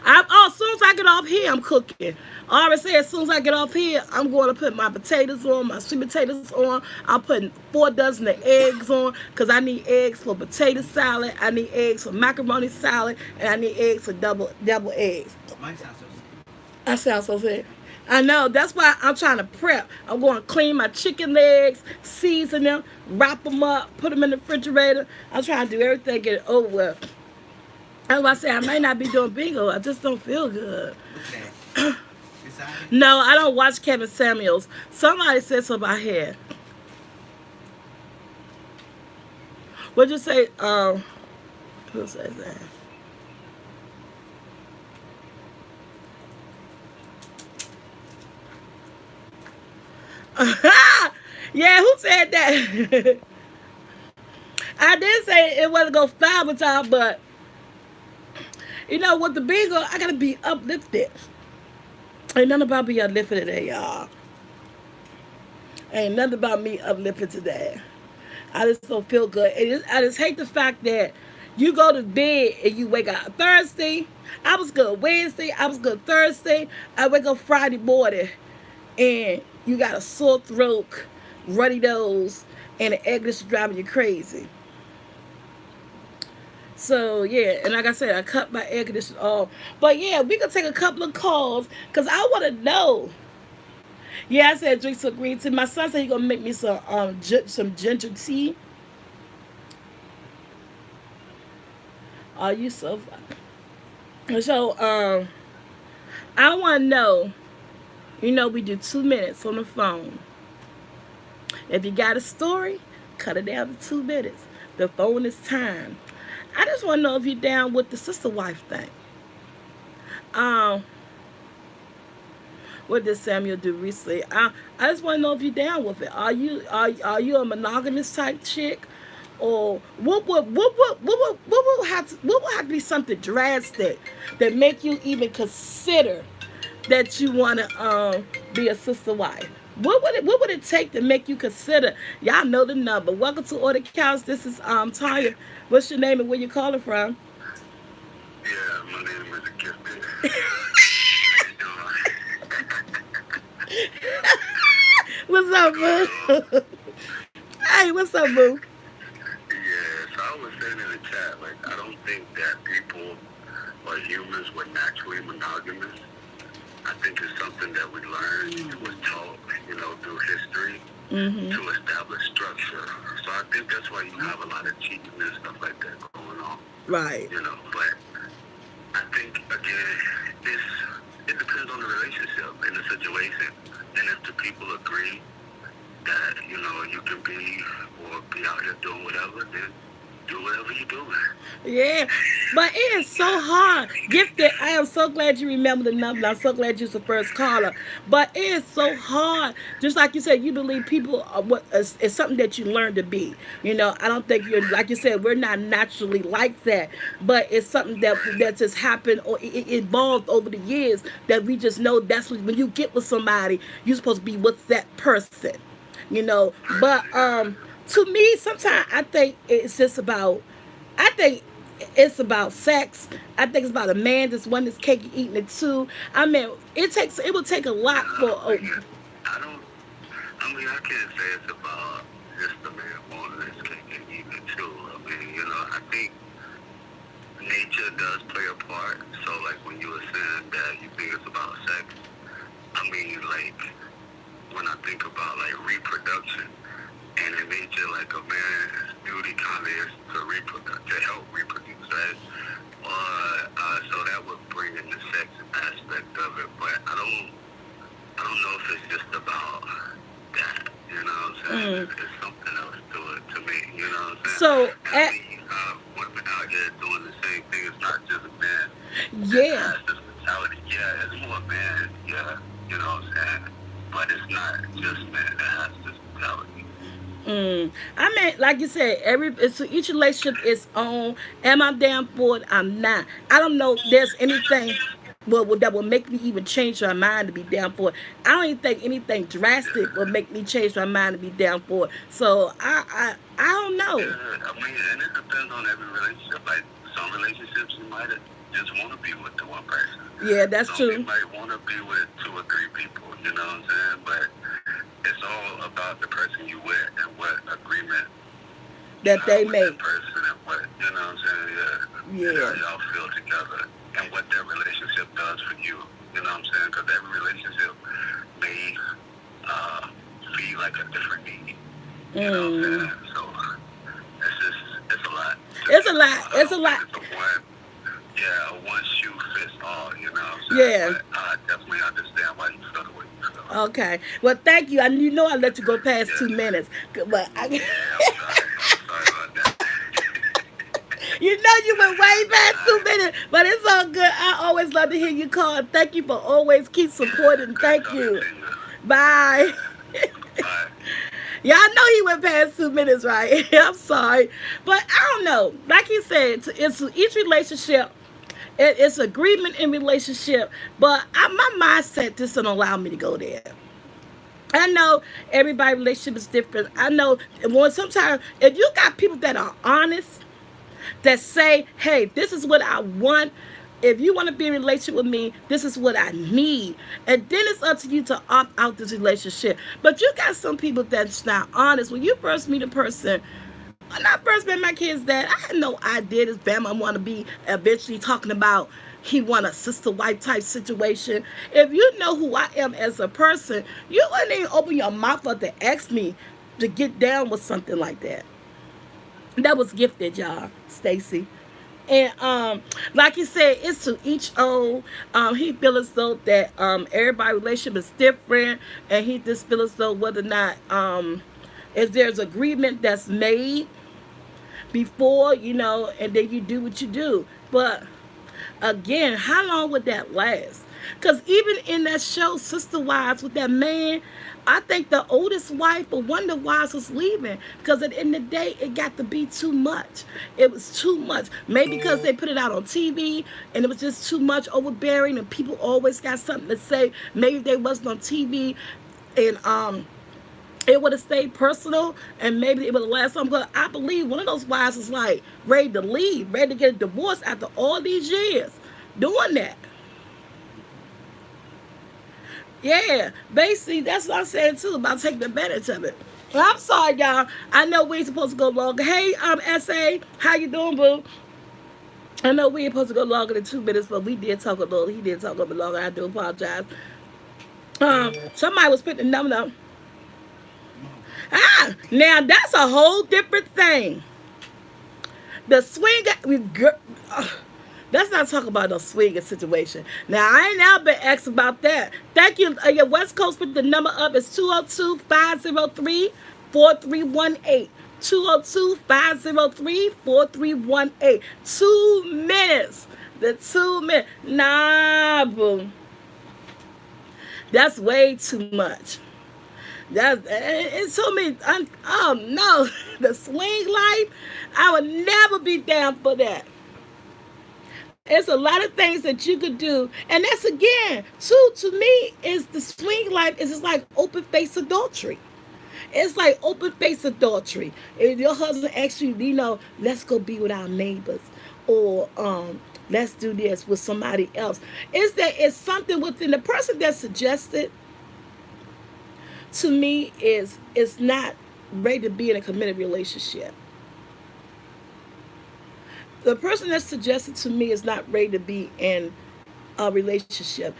as soon as I get off here, I'm cooking. I already said as soon as I get off here, I'm going to put my potatoes on, my sweet potatoes on. I'm putting 4 dozen of eggs on because I need eggs for potato salad. I need eggs for macaroni salad, and I need eggs for double eggs. mine sounds so. That sounds so sick. I know. That's why I'm trying to prep. I'm going to clean my chicken legs, season them, wrap them up, put them in the refrigerator. I'm trying to do everything, get it over with. That's why I say I may not be doing bingo. I just don't feel good. What's that? Beside it? No, I don't watch Kevin Samuels. Somebody said something about hair. What'd you say? Who says that? Yeah, who said that? I did say it wasn't gonna fly with y'all, but with the bingo, I gotta be uplifted. Ain't nothing about me uplifted today, y'all. Ain't nothing about me uplifted today. I just don't feel good. I just hate the fact that you go to bed and you wake up Thursday. I was good Wednesday. I was good Thursday. I wake up Friday morning and you got a sore throat, runny nose, and an egg that's driving you crazy. So yeah, and like I said, I cut my air conditioner off. But yeah, we can take a couple of calls because I want to know. Yeah, I said drink some green tea. My son said he gonna make me some ginger tea. Are you so? So I want to know. We do 2 minutes on the phone. If you got a story, cut it down to 2 minutes. The phone is time. I just want to know if you're down with the sister wife thing. Um, what did Samuel do recently? I just want to know if you're down with it. Are you a monogamous type chick, or what would have to be something drastic that make you even consider that you want to be a sister wife? What would it take to make you consider? Y'all know the number. Welcome to Order Counts. This is Tanya. What's your name and where you calling from? Yeah, my name is Gifted. How you doing? What's What's up, going boo? on? Hey, what's up, boo? Yeah, so I was saying in the chat, like, I don't think that people or humans were naturally monogamous. I think it's something that we learned, it was taught, through history Mm-hmm. to establish structure. So I think that's why you have a lot of cheating and stuff like that going on, Right. But I think, again, it's, it depends on the relationship and the situation. And if the people agree that you can be out here doing whatever, then do whatever you're doing. Yeah, but it is so hard. Gifted, I am so glad you remember the number. I'm so glad you're the first caller. But it is so hard. Just like you said, you believe people are what is something that you learn to be. I don't think you're like you said. We're not naturally like that, but it's something Right. that just happened or it evolved over the years that we just know that's when you get with somebody, you're supposed to be with that person. But Right. Yeah. to me, sometimes I think it's just about I think it's about sex. I think it's about a man just wanting his cake and eating it too. I mean, it would take a lot No, for. I don't. I mean, I can't say it's about just the man wanting his cake and eating it too. I mean, I think nature does play a part. So, like when you were saying that you think it's about sex, I mean, like when I think about like reproduction and in nature, like a man's duty kind of is to help reproduce, right? So that would bring in the sex aspect of it, but I don't know if it's just about that. You know what I'm saying? Mm, It's something else to it to me. You know what I'm saying? so, And I mean, you have women out here doing the same thing. It's not just a man that yeah. has this mentality. Yeah, it's more man. Yeah, you know what I'm saying? But it's not just men that has this mentality. I mean, like you said, each relationship is on. Am I down for it? I'm not. I don't know. There's anything that will make me even change my mind to be down for it. I don't even think anything drastic will Yeah. make me change my mind to be down for it. So I don't know. Yeah, I mean, and it depends on every relationship. Like some relationships, you might just want to be with the one person. Yeah, that's Some you true. might want to be with two or three people. You know what I'm saying? But it's all about the person you with and what agreement you That have they with that make. person and what what I'm saying. Yeah, and how Yeah. y'all feel together and what that relationship does for you. You know what I'm saying? Because every relationship may uh, feel like a different need. You know what I'm Mm. saying? So it's a lot to It's a think lot. about. I It's a don't think lot. it's a one shoe fits all. You know what I'm saying? Yeah. But I definitely understand why you feel the way you feel. Okay. Well, thank you. You know I let you go past Yeah, 2 minutes, but yeah. I'm sorry. I'm sorry about that. you know you went way past Nah, 2 minutes. But it's all good. I always love to hear you call. Thank you for always keep yeah. supporting. Good Thank talking you. to you. Bye. Yeah. Bye. Y'all know he went past 2 minutes, right? I'm sorry, but I don't know. Like he said, it's each relationship. It's agreement in relationship, but my mindset just don't allow me to go there. I know everybody relationship is different. I know when sometimes if you got people that are honest, that say, hey, this is what I want. If you want to be in a relationship with me, this is what I need. And then it's up to you to opt out this relationship. But you got some people that's not honest. When you first meet a person, when I first met my kids' dad, I had no idea this Bama want to be eventually talking about he want a sister wife type situation. If you know who I am as a person, you wouldn't even open your mouth up to ask me to get down with something like that. That was gifted, y'all, Stacy. And like you said, it's to each own. He feel as though that everybody relationship is different, and he just feel as though whether or not if there's agreement that's made before, and then you do what you do. But again, how long would that last? Because even in that show, Sister Wives, with that man, I think the oldest wife or one of the wives was leaving because at the end of the day, it got to be too much. It was too much. Maybe because they put it out on TV and it was just too much overbearing and people always got something to say. Maybe they wasn't on TV. and it would have stayed personal, and maybe it would have lasted something. Because I believe one of those wives is like ready to leave, ready to get a divorce after all these years doing that. Yeah, basically, that's what I'm saying too about taking advantage of it. Well, I'm sorry, y'all. I know we ain't supposed to go longer. Hey, SA, how you doing, boo? I know we ain't supposed to go longer than 2 minutes, but we did talk a little. He did talk a bit longer. I do apologize. Somebody was putting the number up. Now that's a whole different thing. The swing, let's not talk about no swinging situation. Now, I ain't now been asked about that. Thank you. Your West Coast put the number up. It's 202-503-4318. 202-503-4318. 2 minutes. The 2 minutes. Nah, boo. That's way too much. It's so many. Oh no, the swing life. I would never be down for that. It's a lot of things that you could do, and that's again, too. To me, is the swing life is just like open face adultery. It's like open face adultery. If your husband asks you, let's go be with our neighbors, or let's do this with somebody else. Is that it's something within the person that suggested to me is not ready to be in a committed relationship. The person that suggested to me is not ready to be in a relationship.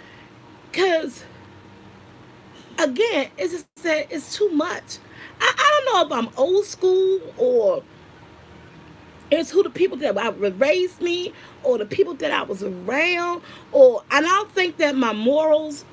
Because, again, it's just that it's too much. I don't know if I'm old school, or it's who the people that raised me, or the people that I was around, and I don't think that my morals,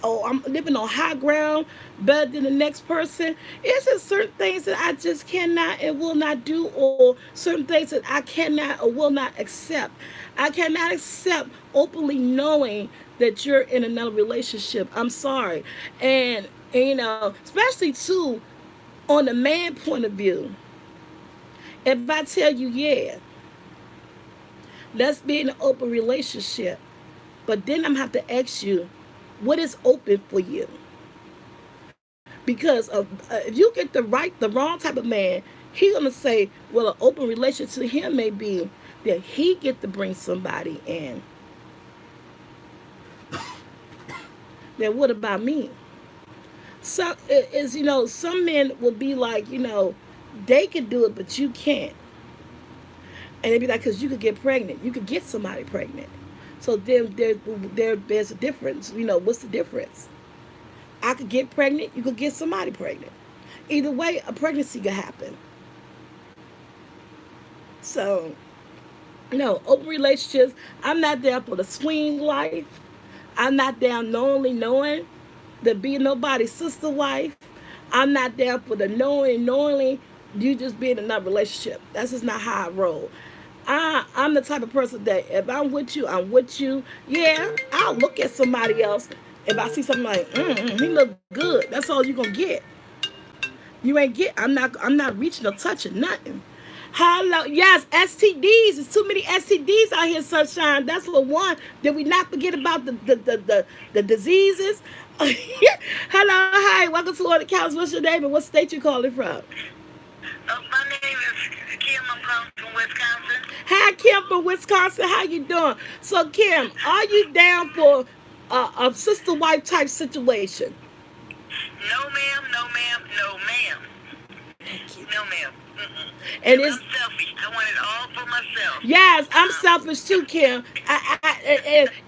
I'm living on high ground better than the next person. It's just certain things that I just cannot and will not do, or certain things that I cannot or will not accept. I cannot accept openly knowing that you're in another relationship. I'm sorry. And especially too, on the man point of view, if I tell you, yeah, let's be in an open relationship, but then I'm gonna have to ask you, what is open for you? Because if you get the wrong type of man, he's gonna say, well, an open relationship to him may be that he get to bring somebody in. Then what about me? Some men will be like, they can do it, but you can't. And they'd be like, because you could get pregnant, you could get somebody pregnant. So then there's a difference. What's the difference? I could get pregnant, you could get somebody pregnant. Either way, a pregnancy could happen. So, open relationships, I'm not there for the swing life. I'm not down knowing to be nobody's sister wife. I'm not there for the knowingly you just be in another relationship. That's just not how I roll. I'm the type of person that if I'm with you, I'm with you. Yeah, I'll look at somebody else if I see something like, he look good. That's all you gonna get. You ain't get. I'm not reaching or touching nothing. Hello, yes, STDs. There's too many STDs out here, sunshine. That's what one. Did we not forget about the diseases? Hello, hi, welcome to Order Counts. What's your name and what state you calling from? My name is Kim. I'm calling from Wisconsin. Hi, Kim from Wisconsin. How you doing? So, Kim, are you down for a sister wife type situation? No, ma'am. No, ma'am. No, ma'am. Thank you. No, ma'am. And I'm it's selfish. I want it all for myself. yes, I'm selfish too, Kim.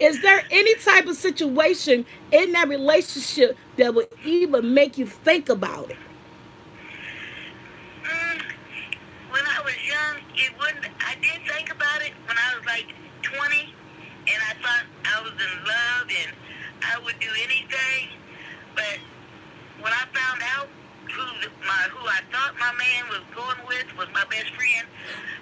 Is there any type of situation in that relationship that would even make you think about it? Mm, when I was young, it wouldn't. I did think about it when I was like 20, and I thought I was in love and I would do anything. But when I found out who I thought my man was going with was my best friend,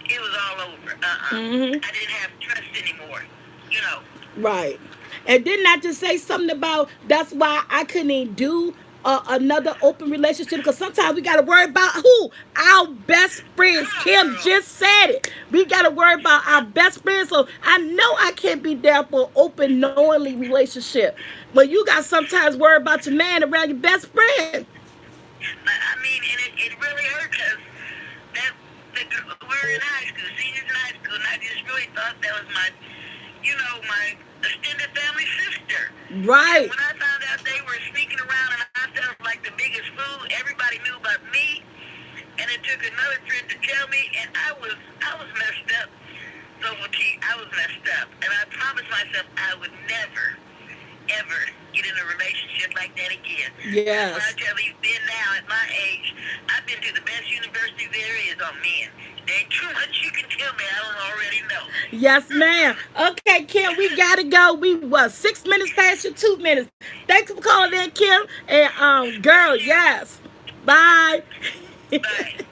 it was all over. I didn't have trust anymore. You know. Right. And didn't I just say something about that's why I couldn't even do another open relationship, because sometimes we got to worry about who? Our best friends. Kim just said it. We got to worry about our best friends. So I know I can't be there for open, knowingly relationship. But you got sometimes worry about your man around your best friend. I mean, and it really hurt because that we were in high school, seniors in high school, and I just really thought that was my extended family sister. Right. And when I found out they were sneaking around and I felt like the biggest fool, everybody knew about me, and it took another friend to tell me, and I was messed up. SoulfulT, I was messed up, and I promised myself I would never, ever get in a relationship like that again. Yes. When I tell you, then now at my age, I've been to the best university there is on men. There ain't too much you can tell me I don't already know. Yes, ma'am. Okay, Kim, we gotta go. We was 6 minutes past your 2 minutes. Thanks for calling in, Kim. And girl, yes. Bye. But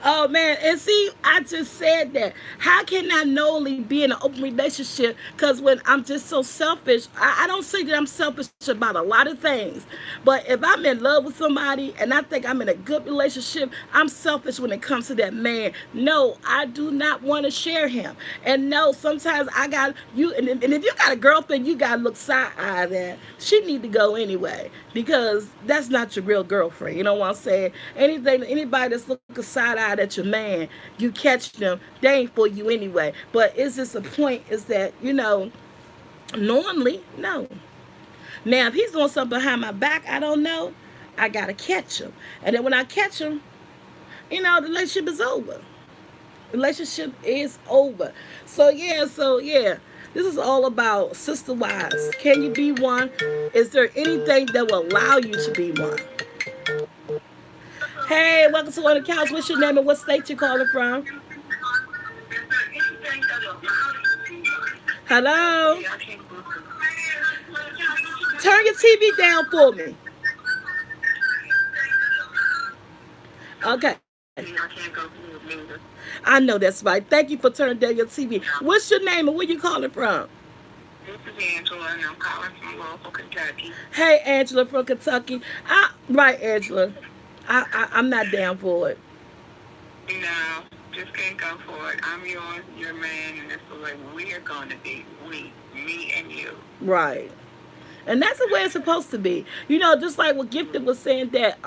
Oh man, and see, I just said that. How can I knowingly be in an open relationship? Because when I'm just so selfish, I don't say that I'm selfish about a lot of things. But if I'm in love with somebody and I think I'm in a good relationship, I'm selfish when it comes to that man. No, I do not want to share him. And no, sometimes I got you, and if you got a girlfriend, you gotta look side eye that she need to go anyway, because that's not your real girlfriend. You know what I'm saying? Anybody that's looking side eye at your man, you catch them, they ain't for you anyway. But is this a point? Is that normally no. Now if he's doing something behind my back, I don't know. I gotta catch him, and then when I catch him, the relationship is over. Relationship is over. So yeah. This is all about sister wives. Can you be one? Is there anything that will allow you to be one? Hey, welcome to On the Couch. What's your name and what state you calling from? Hello? Turn your TV down for me. Okay. I know that's right. Thank you for turning down your TV. What's your name and where you calling from? this is Angela, and I'm calling from Louisville, Kentucky. Hey, Angela from Kentucky. Right, Angela. I'm not down for it. No, just can't go for it. I'm yours, your man, and that's the way we're going to be. Me and you. Right. And that's the way it's supposed to be. Just like what Gifted was saying that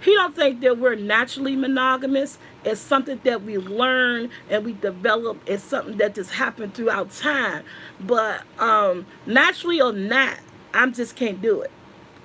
he don't think that we're naturally monogamous. It's something that we learn and we develop. It's something that just happened throughout time. But naturally or not, I just can't do it.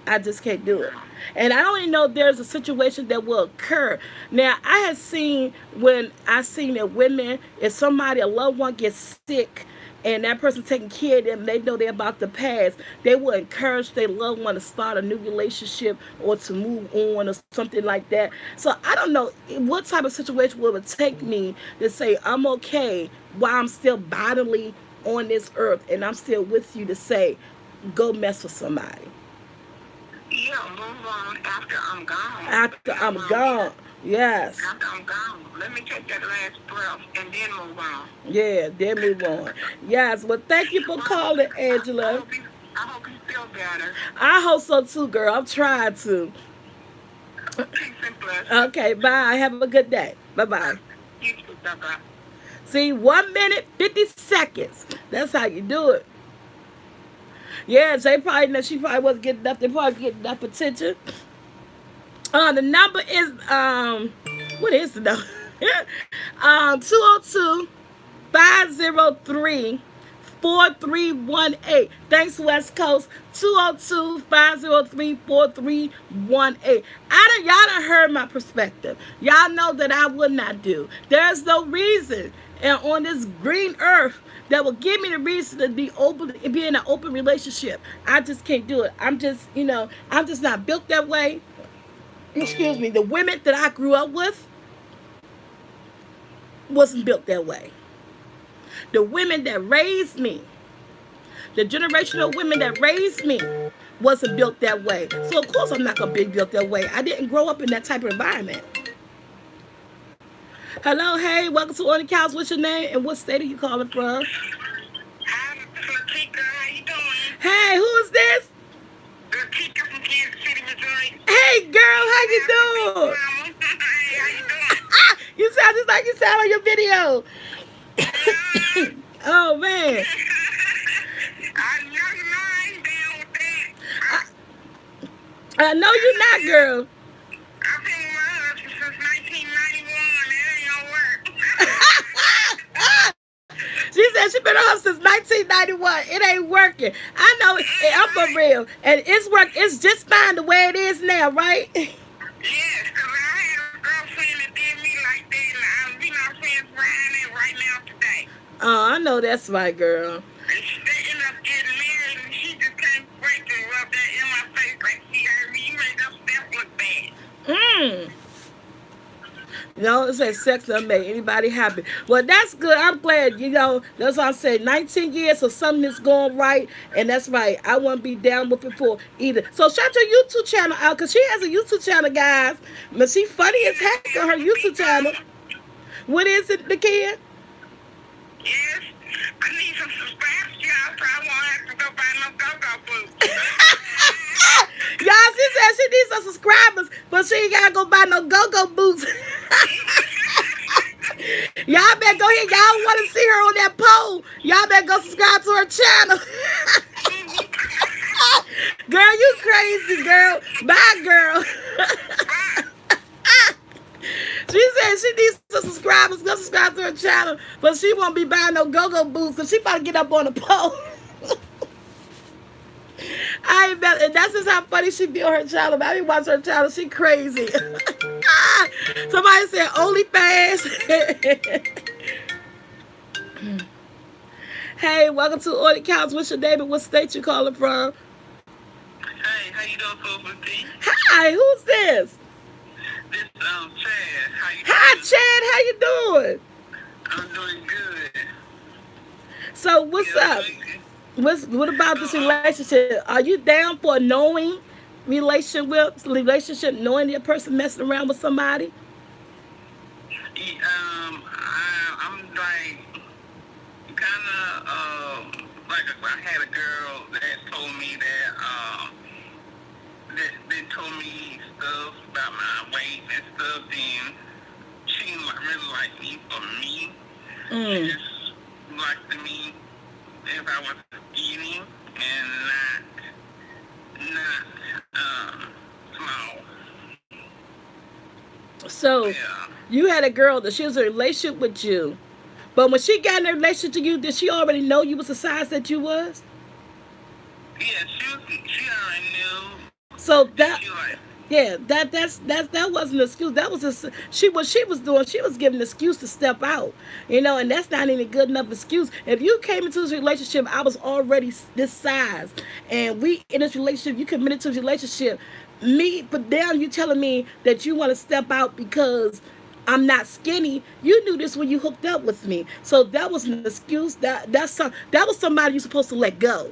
I just can't do it. And I don't even know if there's a situation that will occur. Now, I have seen that women, if somebody, a loved one gets sick, and that person taking care of them, they know they're about to pass, they will encourage their loved one to start a new relationship or to move on or something like that. So I don't know what type of situation would it take me to say I'm okay while I'm still bodily on this earth and I'm still with you, to say go mess with somebody. Yeah, move on after I'm gone. After I'm gone. Yes. After I'm gone. Let me take that last breath and then move on. Yeah, then move on. Yes. Well, thank you for calling, Angela. I hope you feel better. I hope so too, girl. I'm trying to. Peace and blessings. Okay, bye. Have a good day. Bye-bye. You too. Bye-bye. See, 1 minute, 50 seconds. That's how you do it. Yeah, she probably wasn't getting enough. They probably getting enough attention. The number is what is the number? 202-503-4318. Thanks, West Coast. 202-503-4318. Y'all done heard my perspective. Y'all know that I would not do. There's no reason on this green earth that will give me the reason to be in an open relationship. I just can't do it. I'm just not built that way. Excuse me. The women that I grew up with wasn't built that way. The women that raised me, the generational women that raised me, wasn't built that way. So of course I'm not gonna be built that way. I didn't grow up in that type of environment. Hello, hey, welcome to On the Couch. What's your name and what state are you calling from? Hi, this is Tika. How you doing? Hey, who is this? This is Tika from Kansas Hey, girl, how you doing? Hey, how you doing? You sound just like you sound on your video. Yeah. Oh man, I ain't down with that. I, I know you not, girl. I've been with my husband since 1991. It ain't gonna work. She said she been on since 1991. It ain't working. I know it. I'm for real, and it's work. It's just fine the way it is now, right? Yes, because I had a girlfriend that did me like that, and we not friends right now today. Oh, I know that's right, girl. And they ended up getting married, and she just can't wait to rub that in my face like she heard me. You made that step look bad. Mm. No, it says sex doesn't make anybody happy. Well, that's good. I'm glad. That's what I said. 19 years, so something is going right, and that's right. I won't be down with it for either. So shout your YouTube channel out, because she has a YouTube channel, guys. But she funny as heck on her YouTube channel. What is it, the kid? Yes, I need some subscribers, y'all, so I won't have to go buy no go-go boots. Y'all, she said she needs some subscribers, but she ain't gotta go buy no go-go boots. Y'all better go here. Y'all want to see her on that pole. Y'all better go subscribe to her channel. Girl, you crazy, girl. Bye, girl. She said she needs some subscribers. Go subscribe to her channel, but she won't be buying no go-go boots because she about to get up on the pole. I ain't bet, and that's just how funny she be on her channel. I be watching her channel. She crazy. Somebody said OnlyFans. Hey, welcome to Audit Couch. What's your name and what state you calling from? Hey, how you doing, SoulfulT? Hi, who's this? This, Chad. How you Hi, doing? Chad. How you doing? I'm doing good. So, what's Yeah, up? What about this relationship? Are you down for a knowing relationship, knowing that person messing around with somebody? I'm like, kind of, like I had a girl that told me that, that they told me stuff about my weight and stuff, and she didn't really like me for me. She just liked me if I was eating and not small. So, Yeah. you had a girl that she was in a relationship with you. But when she got in a relationship to you, did she already know you was the size that you was? Yeah, she already knew So that that she like, yeah, that wasn't an excuse. That was what she was doing. She was giving an excuse to step out, and that's not any good enough excuse. If you came into this relationship, I was already this size, and we in this relationship, you committed to this relationship. Me, but down, you telling me that you want to step out because I'm not skinny. You knew this when you hooked up with me, so that was an excuse. That was somebody you supposed to let go.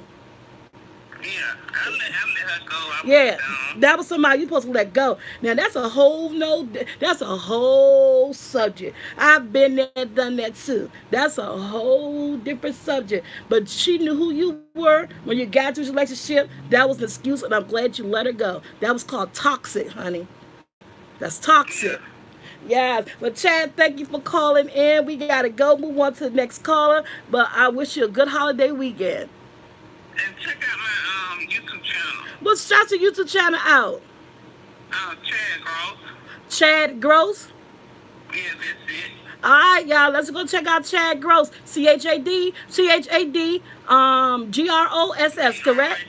yeah, I let her go. I was Yeah, down. that was somebody you supposed to let go. Now that's a whole no. That's a whole subject. I've been there, done that too. That's a whole different subject. But she knew who you were when you got to this relationship. That was an excuse, and I'm glad you let her go. That was called toxic, honey. That's Yeah. toxic. Yes, but Chad, thank you for calling in. We gotta go. Move on to the next caller. But I wish you a good holiday weekend. And check out my YouTube channel. What's shout your YouTube channel out? Chad Gross. Chad Gross. Yeah, that's it. All right, y'all. Let's go check out Chad Gross. Gross. Correct?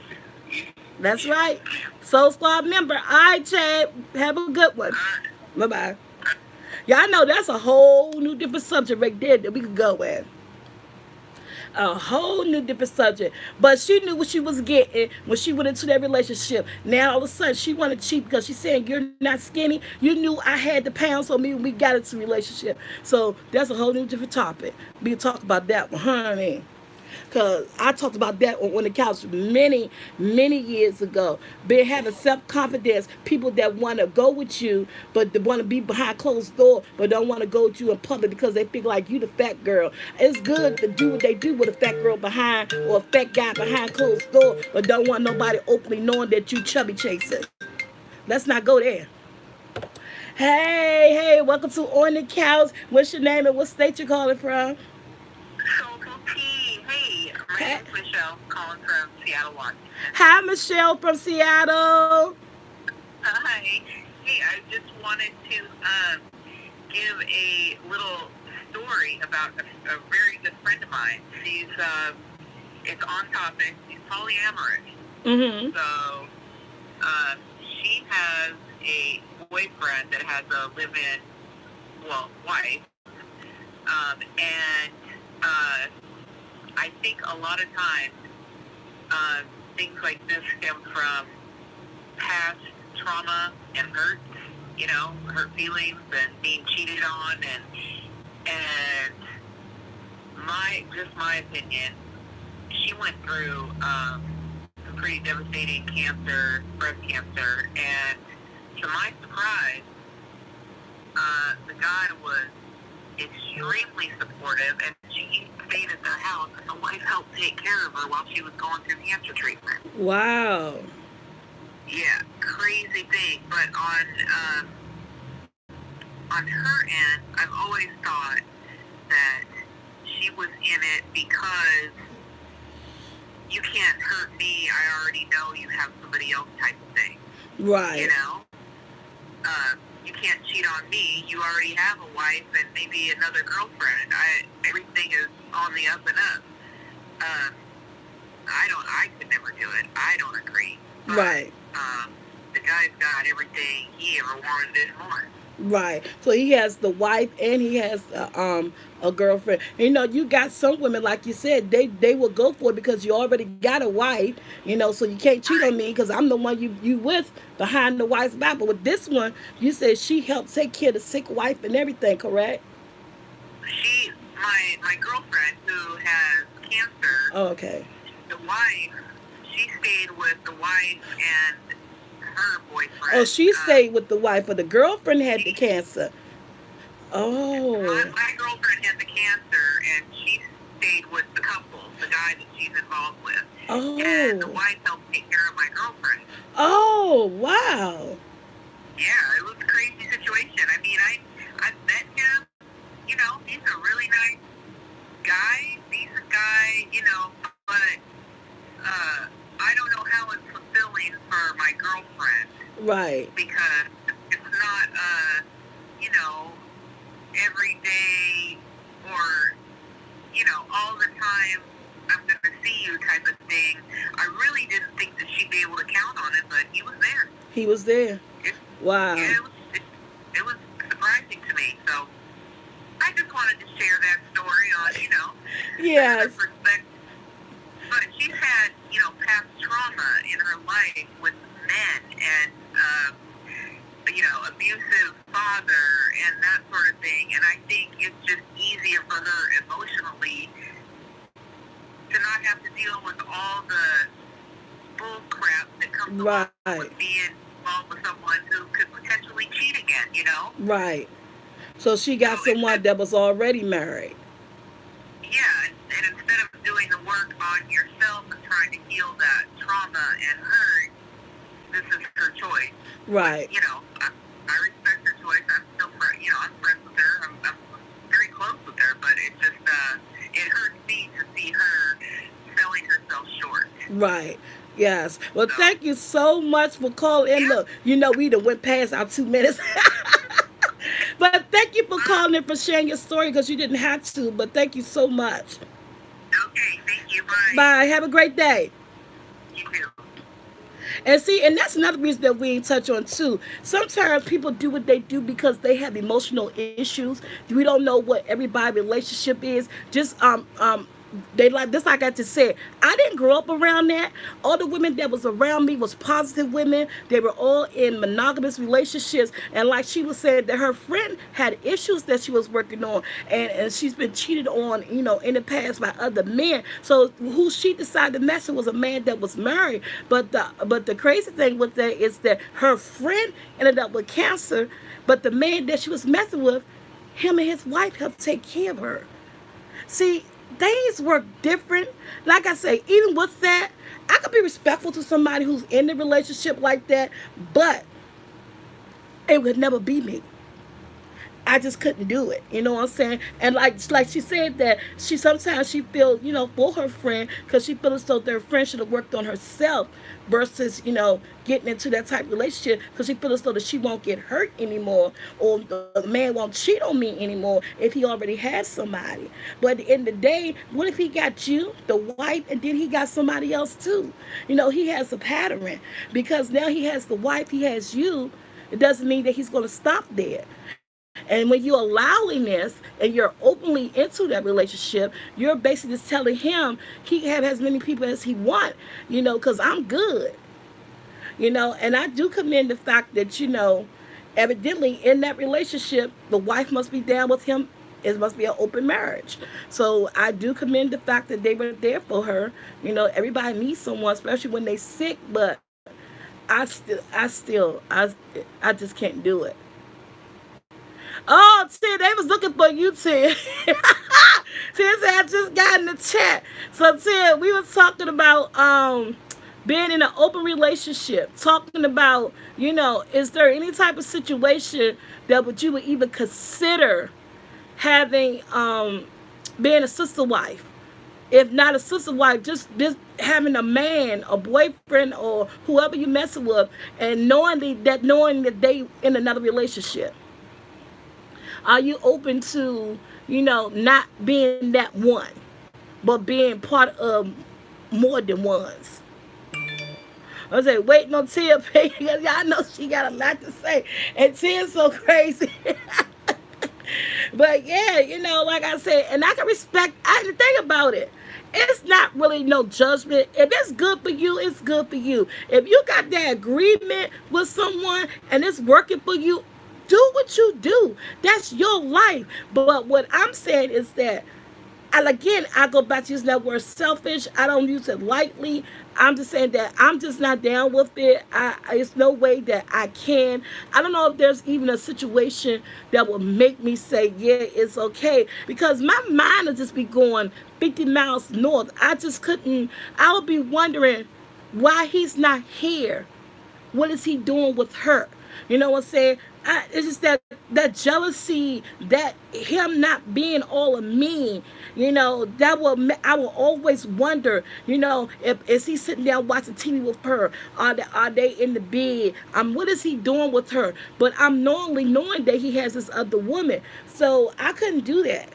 Yeah. That's Yeah. right. Soul Squad member. All right, Chad. Have a good one. All right. Bye bye. Y'all know that's a whole new different subject right there that we could go with. A whole new different subject. But she knew what she was getting when she went into that relationship. Now all of a sudden she wanted cheap because she's saying you're not skinny. You knew I had the pounds on me when we got into a relationship. So that's a whole new different topic. We can talk about that one, honey. Because I talked about that on the couch many, many years ago. Been having self-confidence, people that want to go with you, but they want to be behind closed door, but don't want to go with you in public because they feel like you the fat girl. It's good to do what they do with a fat girl behind or a fat guy behind closed door, but don't want nobody openly knowing that you chubby chasing. Let's not go there. Hey, hey, welcome to On the Couch. What's your name and what state you calling from? SoulfulT. Hey, my Hey. name is Michelle, calling from Seattle, Washington. Hi, Michelle from Seattle. Hi. Hey, I just wanted to give a little story about a very good friend of mine. It's on topic. She's polyamorous. Mm-hmm. So, she has a boyfriend that has a live-in, well, wife. And I think a lot of times things like this stem from past trauma and hurt, hurt feelings and being cheated on, and my opinion, she went through some pretty devastating cancer, breast cancer, and to my surprise, the guy was extremely supportive, and she stayed at their house, and the wife helped take care of her while she was going through cancer treatment. Wow. Yeah, crazy thing. But on her end, I've always thought that she was in it because you can't hurt me. I already know you have somebody else type of thing. Right. You can't cheat on me. You already have a wife and maybe another girlfriend. Everything is on the up and up. I could never do it. I don't agree. But, Right. the guy's got everything he ever wanted and more. Right. So he has the wife and he has a girlfriend. You got some women, like you said, they will go for it because you already got a wife, so you can't cheat on me because I'm the one you with behind the wife's back. But with this one, you said she helped take care of the sick wife and everything, correct? My girlfriend who has cancer, Oh, okay. the wife, she stayed with the wife and her boyfriend. Oh, she stayed with the wife, but the girlfriend had the cancer. My, Oh. my girlfriend had the cancer, and she stayed with the couple, the guy that she's involved with. And the Oh. wife helped take care of my girlfriend. Oh, wow. Yeah, it was a crazy situation. I mean, I met him. He's a really nice guy, decent guy. But I don't know how it's fulfilling for my girlfriend Right. because it's not every day or all the time I'm going to see you type of thing. I really didn't think that she'd be able to count on it, but he was there. He was there. It, Wow. yeah, it was surprising to me. So I just wanted to share that story on, Yes. another perspective. But she's had, past trauma in her life with men and, abusive father and that sort of thing. And I think it's just easier for her emotionally to not have to deal with all the bull crap that comes along with being involved with someone who could potentially cheat again. Right. So she got someone that was already married. Yeah, and instead of doing the work on yourself and trying to heal that trauma and hurt, this is her choice. Right. I respect her choice. I'm still I'm friends with her. I'm very close with her, but it just it hurts me to see her selling herself short. Right. Yes. Well, thank you so much for calling in. Look, we done went past our 2 minutes. But thank you for calling in, for sharing your story, because you didn't have to. But thank you so much. Okay, thank you. Bye. Bye. Have a great day. You too. And see, and that's another reason that we ain't touch on too. Sometimes people do what they do because they have emotional issues. We don't know what everybody's relationship is. Just they like this. Like I just said, I didn't grow up around that. All the women that was around me was positive women. They were all in monogamous relationships. And like she was saying, that her friend had issues that she was working on, and she's been cheated on, in the past by other men. So who she decided to mess with was a man that was married. But the crazy thing with that is that her friend ended up with cancer, but the man that she was messing with, him and his wife helped take care of her. See, things work different. Like I say, even with that, I could be respectful to somebody who's in a relationship like that, but it would never be me. I just couldn't do it. You know what I'm saying? And like she said that she sometimes she feel for her friend because she feels as though their friend should have worked on herself versus getting into that type of relationship because she feels as though that she won't get hurt anymore or the man won't cheat on me anymore if he already has somebody. But at the end of the day, what if he got you, the wife, and then he got somebody else too? He has a pattern because now he has the wife, he has you. It doesn't mean that he's going to stop there. And when you're allowing this and you're openly into that relationship, you're basically just telling him he can have as many people as he want, because I'm good. And I do commend the fact that, evidently in that relationship, the wife must be down with him. It must be an open marriage. So I do commend the fact that they were there for her. Everybody needs someone, especially when they sick, but I just can't do it. Oh, Ted, they was looking for you, Ted. Ted said I just got in the chat. So Ted, we was talking about being in an open relationship, talking about, is there any type of situation that would you would even consider having being a sister wife? If not a sister wife, just having a man, a boyfriend, or whoever you messing with, and knowing that they in another relationship. Are you open to, not being that one, but being part of more than ones? I say, wait, no, Tia, because y'all know she got a lot to say. And Tia's so crazy. But yeah, like I said, and I can respect, I didn't think about it. It's not really no judgment. If it's good for you, it's good for you. If you got that agreement with someone and it's working for you, do what you do. That's your life. But what I'm saying is that, and again, I go back to using that word selfish. I don't use it lightly. I'm just saying that I'm just not down with it. It's no way that I can. I don't know if there's even a situation that will make me say, yeah, it's okay. Because my mind will just be going 50 miles north. I just couldn't. I would be wondering why he's not here. What is he doing with her? You know what I'm saying? It's just that jealousy, that him not being all of me, I will always wonder, if is he sitting down watching TV with her? Are they in the bed? What is he doing with her? But I'm knowing that he has this other woman. So I couldn't do that.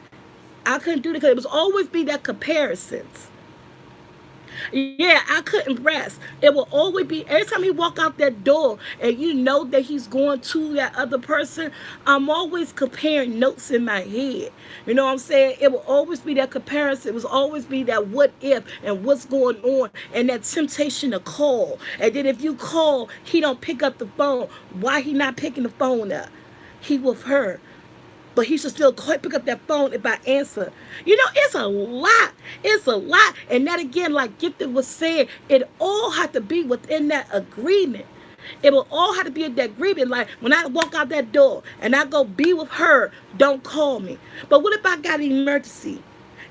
I couldn't do that because it was always be that comparisons. Yeah, I couldn't rest. It will always be every time he walk out that door and you know that he's going to that other person. I'm always comparing notes in my head. You know what I'm saying? It will always be that comparison. It will always be that what if and what's going on and that temptation to call. And then if you call, he don't pick up the phone. Why he not picking the phone up? He with her, but he should still pick up that phone if I answer. It's a lot. It's a lot. And that again, like Gifted was saying, it all had to be within that agreement. It will all have to be in that agreement. Like when I walk out that door and I go be with her, don't call me. But what if I got an emergency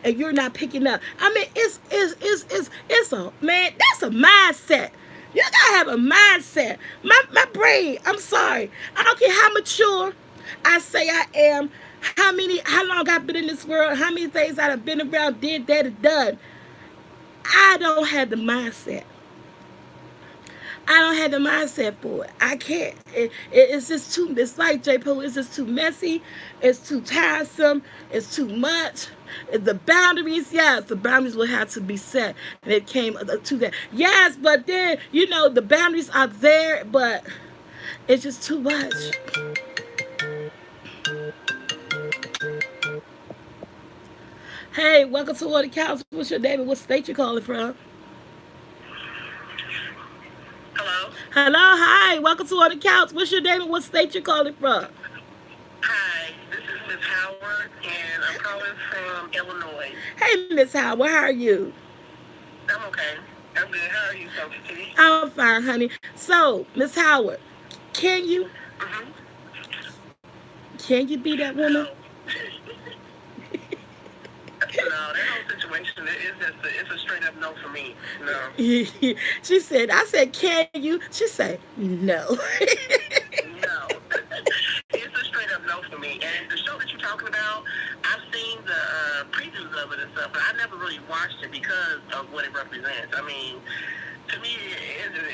and you're not picking up? I mean, it's a man. That's a mindset. You gotta have a mindset. My brain. I'm sorry. I don't care how mature I say I am, how long I've been in this world, how many things I've been around, did that and done. I don't have the mindset. I don't have the mindset for it. I can't. It's just too. It's like J. Poe. It's just too messy. It's too tiresome. It's too much. The boundaries, yes, the boundaries will have to be set, and it came to that. Yes, but then the boundaries are there, but it's just too much. Hey, welcome to the Couch. What's your name and what state you calling from? Hello? Hello, hi. Welcome to the Couch. What's your name and what state you calling from? Hi, this is Miss Howard, and I'm calling from Illinois. Hey, Miss Howard, how are you? I'm okay. I'm good. How are you, SoulfulT? I'm fine, honey. So, Miss Howard, can you Mm-hmm. can you be that woman? No. No, that whole situation it's a straight up no for me. No. She said, I said, can you? She said, no. No. of it and stuff, but I never really watched it because of what it represents. I mean, to me,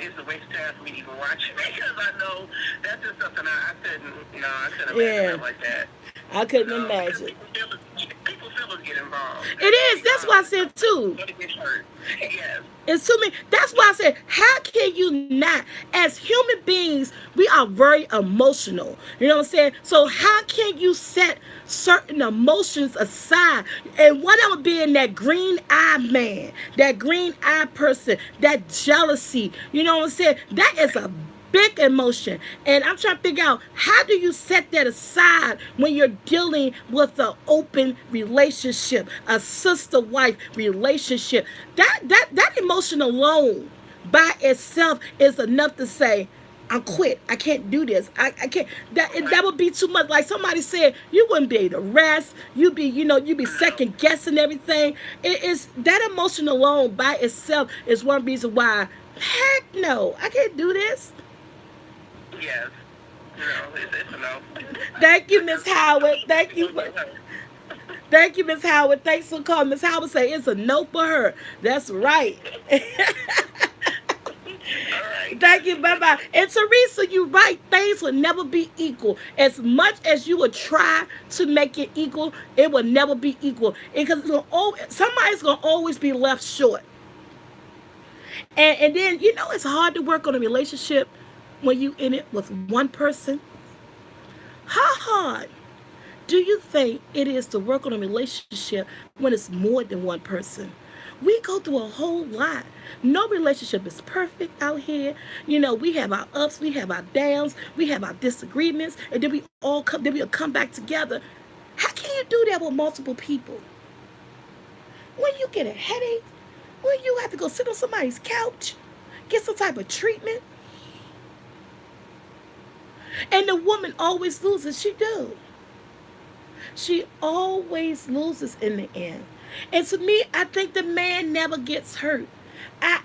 it's a waste of time for me to even watch it because I know that's just something I couldn't imagine Yeah, that like that. I couldn't Because imagine. people feel get involved. It is. That's why I said too. But it gets hurt. Yes. It's too many. That's why I said, how can you not? As human beings, we are very emotional. You know what I'm saying? So how can you set certain emotions aside? And one of them being that green eye man, that green eye person, that jealousy. You know what I'm saying? That is a big emotion, and I'm trying to figure out, how do you set that aside when you're dealing with an open relationship, a sister wife relationship? That emotion alone by itself is enough to say, I'm quit. I can't do this. I can't. That would be too much. Like somebody said, you wouldn't be able to rest. You'd be second guessing everything. It is that emotion alone by itself is one reason why. Heck no, I can't do this. Yes. No, it's a no. Thank you, Miss Howard. Thank you, Miss Howard. Thanks for calling. Miss Howard say it's a no for her. That's right. All right. Thank you. Bye bye. And Teresa, you right. Things will never be equal. As much as you would try to make it equal, it will never be equal. Because somebody's gonna always be left short. And then it's hard to work on a relationship when you in it with one person. How hard do you think it is to work on a relationship when it's more than one person? We go through a whole lot. No relationship is perfect out here. We have our ups, we have our downs, we have our disagreements, and then we'll come back together. How can you do that with multiple people? When you get a headache, when you have to go sit on somebody's couch, get some type of treatment, and the woman always loses. She do. She always loses in the end. And to me, I think the man never gets hurt. I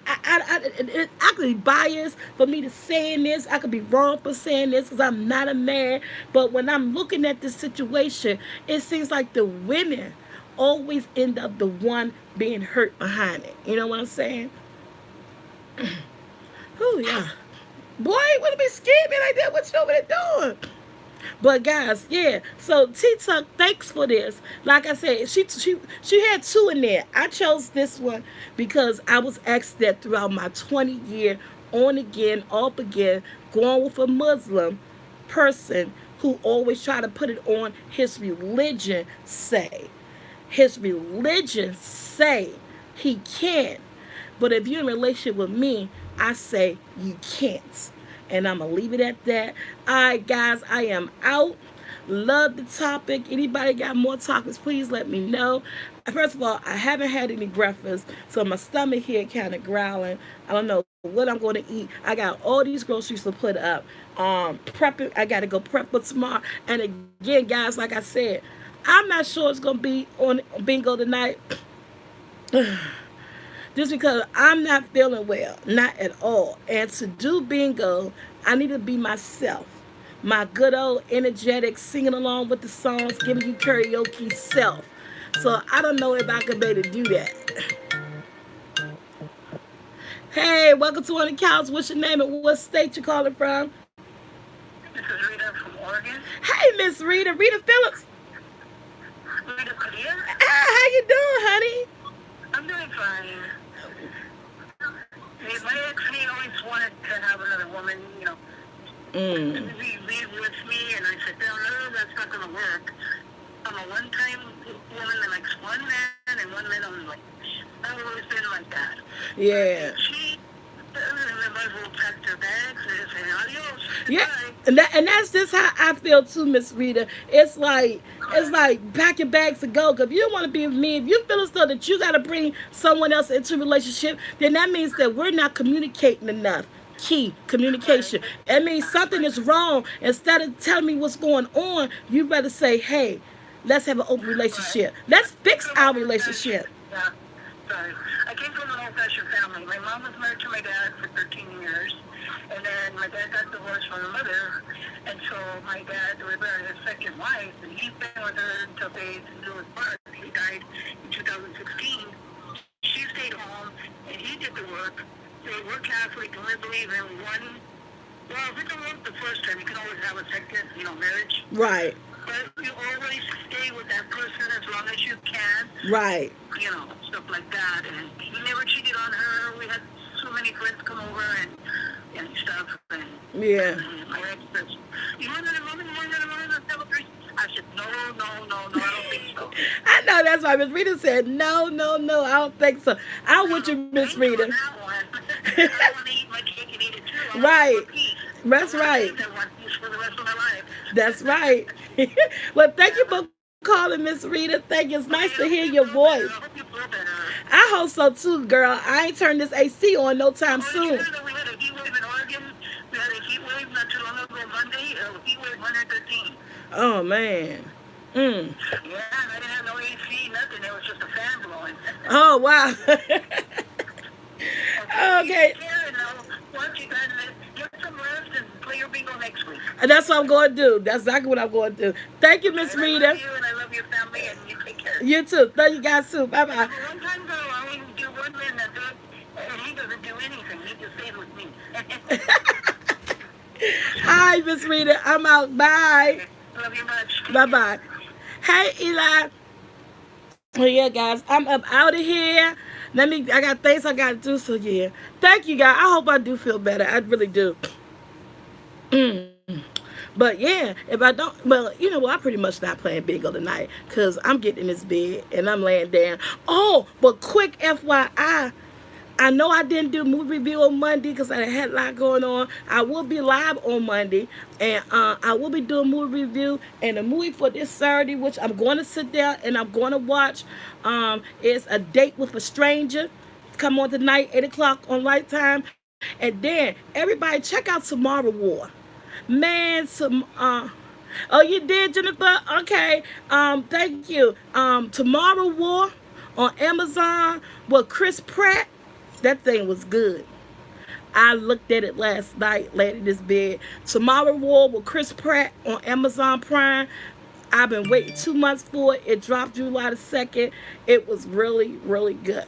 could be biased for me to saying this. I could be wrong for saying this because I'm not a man. But when I'm looking at this situation, it seems like the women always end up the one being hurt behind it. You know what I'm saying? Oh yeah. Boy, you wouldn't be scared me like that. What you over there doing? But guys, yeah. So T Tuck, thanks for this. Like I said, she had two in there. I chose this one because I was asked that throughout my 20-year on again, off again, going with a Muslim person who always try to put it on his religion say. His religion say he can. But if you're in a relationship with me, I say you can't. And I'm going to leave it at that. All right, guys, I am out. Love the topic. Anybody got more topics, please let me know. First of all, I haven't had any breakfast, so my stomach here kind of growling. I don't know what I'm going to eat. I got all these groceries to put up. Prepping. I got to go prep for tomorrow. And again, guys, like I said, I'm not sure it's going to be on bingo tonight. Just because I'm not feeling well, not at all. And to do bingo, I need to be myself. My good old energetic, singing along with the songs, giving you karaoke self. So I don't know if I could be able to do that. Hey, welcome to On the Couch. What's your name and what state you calling from? This is Rita from Oregon. Hey, Miss Rita. Rita Phillips. Rita Padilla. How you doing, honey? I'm doing fine. My ex, he always wanted to have another woman, leave with me, and I said, no, that's not going to work. I'm a one-time woman that likes one man and one man only. I've always been like that. Yeah. She might as well pack their bags and say adios. Yeah, and that's just how I feel too, Miss Rita. It's like pack your bags to go. Cause if you don't want to be with me, if you feel as though that you got to bring someone else into a relationship, then that means that we're not communicating enough. Key communication. That means something is wrong. Instead of telling me what's going on, you better say, hey, let's have an open relationship. Let's fix our relationship. Yeah. Sorry. I came from an old-fashioned family. My mom was married to my dad for 13 years, and then my dad got divorced from my mother, and so my dad was his second wife, and he's been with her until they do his birth. died in 2016. She stayed home, and he did the work. They were Catholic, and we believe in one. Well, if it don't work the first time, you can always have a second, marriage. Right. But you always stay with that person as long as you can, Right. Stuff like that. And he never cheated on her. We had so many friends come over and stuff. And Yeah. my ex says, you want another woman? You want another woman? Let's celebrate. I said, no, I don't think so. I know that's why Miss Rita said no, no, no. I don't think so. I'm with you, Miss Thank you Rita. on that one. I want to eat my cake and eat it too. I want Right. one piece. That's I want right. that one piece for the rest of my life. That's right. Well, thank you for calling, Miss Rita. Thank you. It's nice to hear your voice. I hope you feel better. I hope so too, girl. I ain't turning this AC on no time Oh, soon. you know that we had a heat wave in Oregon? We had a heat wave not too long ago, Monday. Heat wave 113. Oh man. Mm. Yeah, and I didn't have no AC, nothing. It was just a fan blowing. Oh wow. Okay. Take care, and once you guys get some rest and play your bingo next week. That's what I'm going to do. That's exactly what I'm going to do. Thank you, Miss And I Rita. love you, and I love your family, and you take care. You too. Love you guys too. Bye bye. But one time, though, I only do one man that does, and he doesn't do anything. He just stays with me. Hi, Miss Rita. I'm out. Bye. Love you much. Bye bye. Hey, Eli. Oh yeah, guys, I'm up out of here. I got things I gotta do. So yeah, thank you, guys. I hope I do feel better. I really do. But yeah, if I don't, well, I pretty much not playing bingo tonight because I'm getting in this bed and I'm laying down. Oh, but quick FYI, I know I didn't do movie review on Monday because I had a lot going on. I will be live on Monday, and I will be doing movie review. And the movie for this Saturday, which I'm going to sit down and I'm going to watch, is A Date with a Stranger. Come on tonight, 8 o'clock on Lifetime. And then everybody check out Tomorrow War. Man, oh, you did, Jennifer? Okay. Thank you. Tomorrow War on Amazon with Chris Pratt. That thing was good. I looked at it last night, laid in this bed. Tomorrow War with Chris Pratt on Amazon Prime. I've been waiting 2 months for it. It dropped July the 2nd. It was really, really good.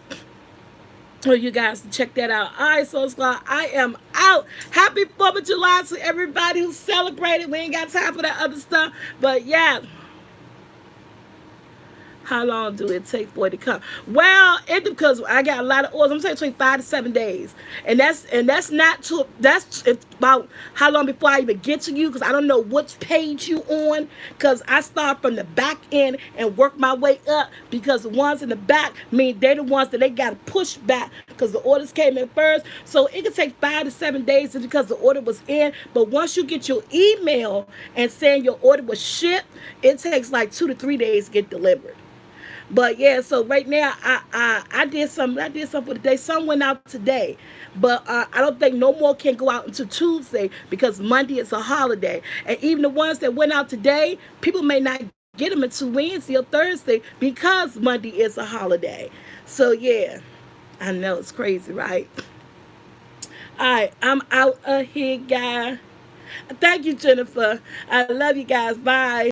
So you guys check that out. All right, so Squad, I am out. Happy 4th of July to everybody who celebrated. We ain't got time for that other stuff. But yeah. How long do it take for it to come? Well, it because I got a lot of orders. I'm saying between 5 to 7 days, and that's not too. That's about how long before I even get to you because I don't know which page you on because I start from the back end and work my way up because the ones in the back mean they're the ones that they got to push back because the orders came in first. So it can take 5 to 7 days just because the order was in. But once you get your email and saying your order was shipped, it takes like 2 to 3 days to get delivered. But yeah, so right now I did some for the day. Some went out today, but I don't think no more can go out until Tuesday because Monday is a holiday. And even the ones that went out today, people may not get them until Wednesday or Thursday because Monday is a holiday. So yeah, I know it's crazy, right? All right, I'm out of here, guys. Thank you, Jennifer. I love you guys. Bye.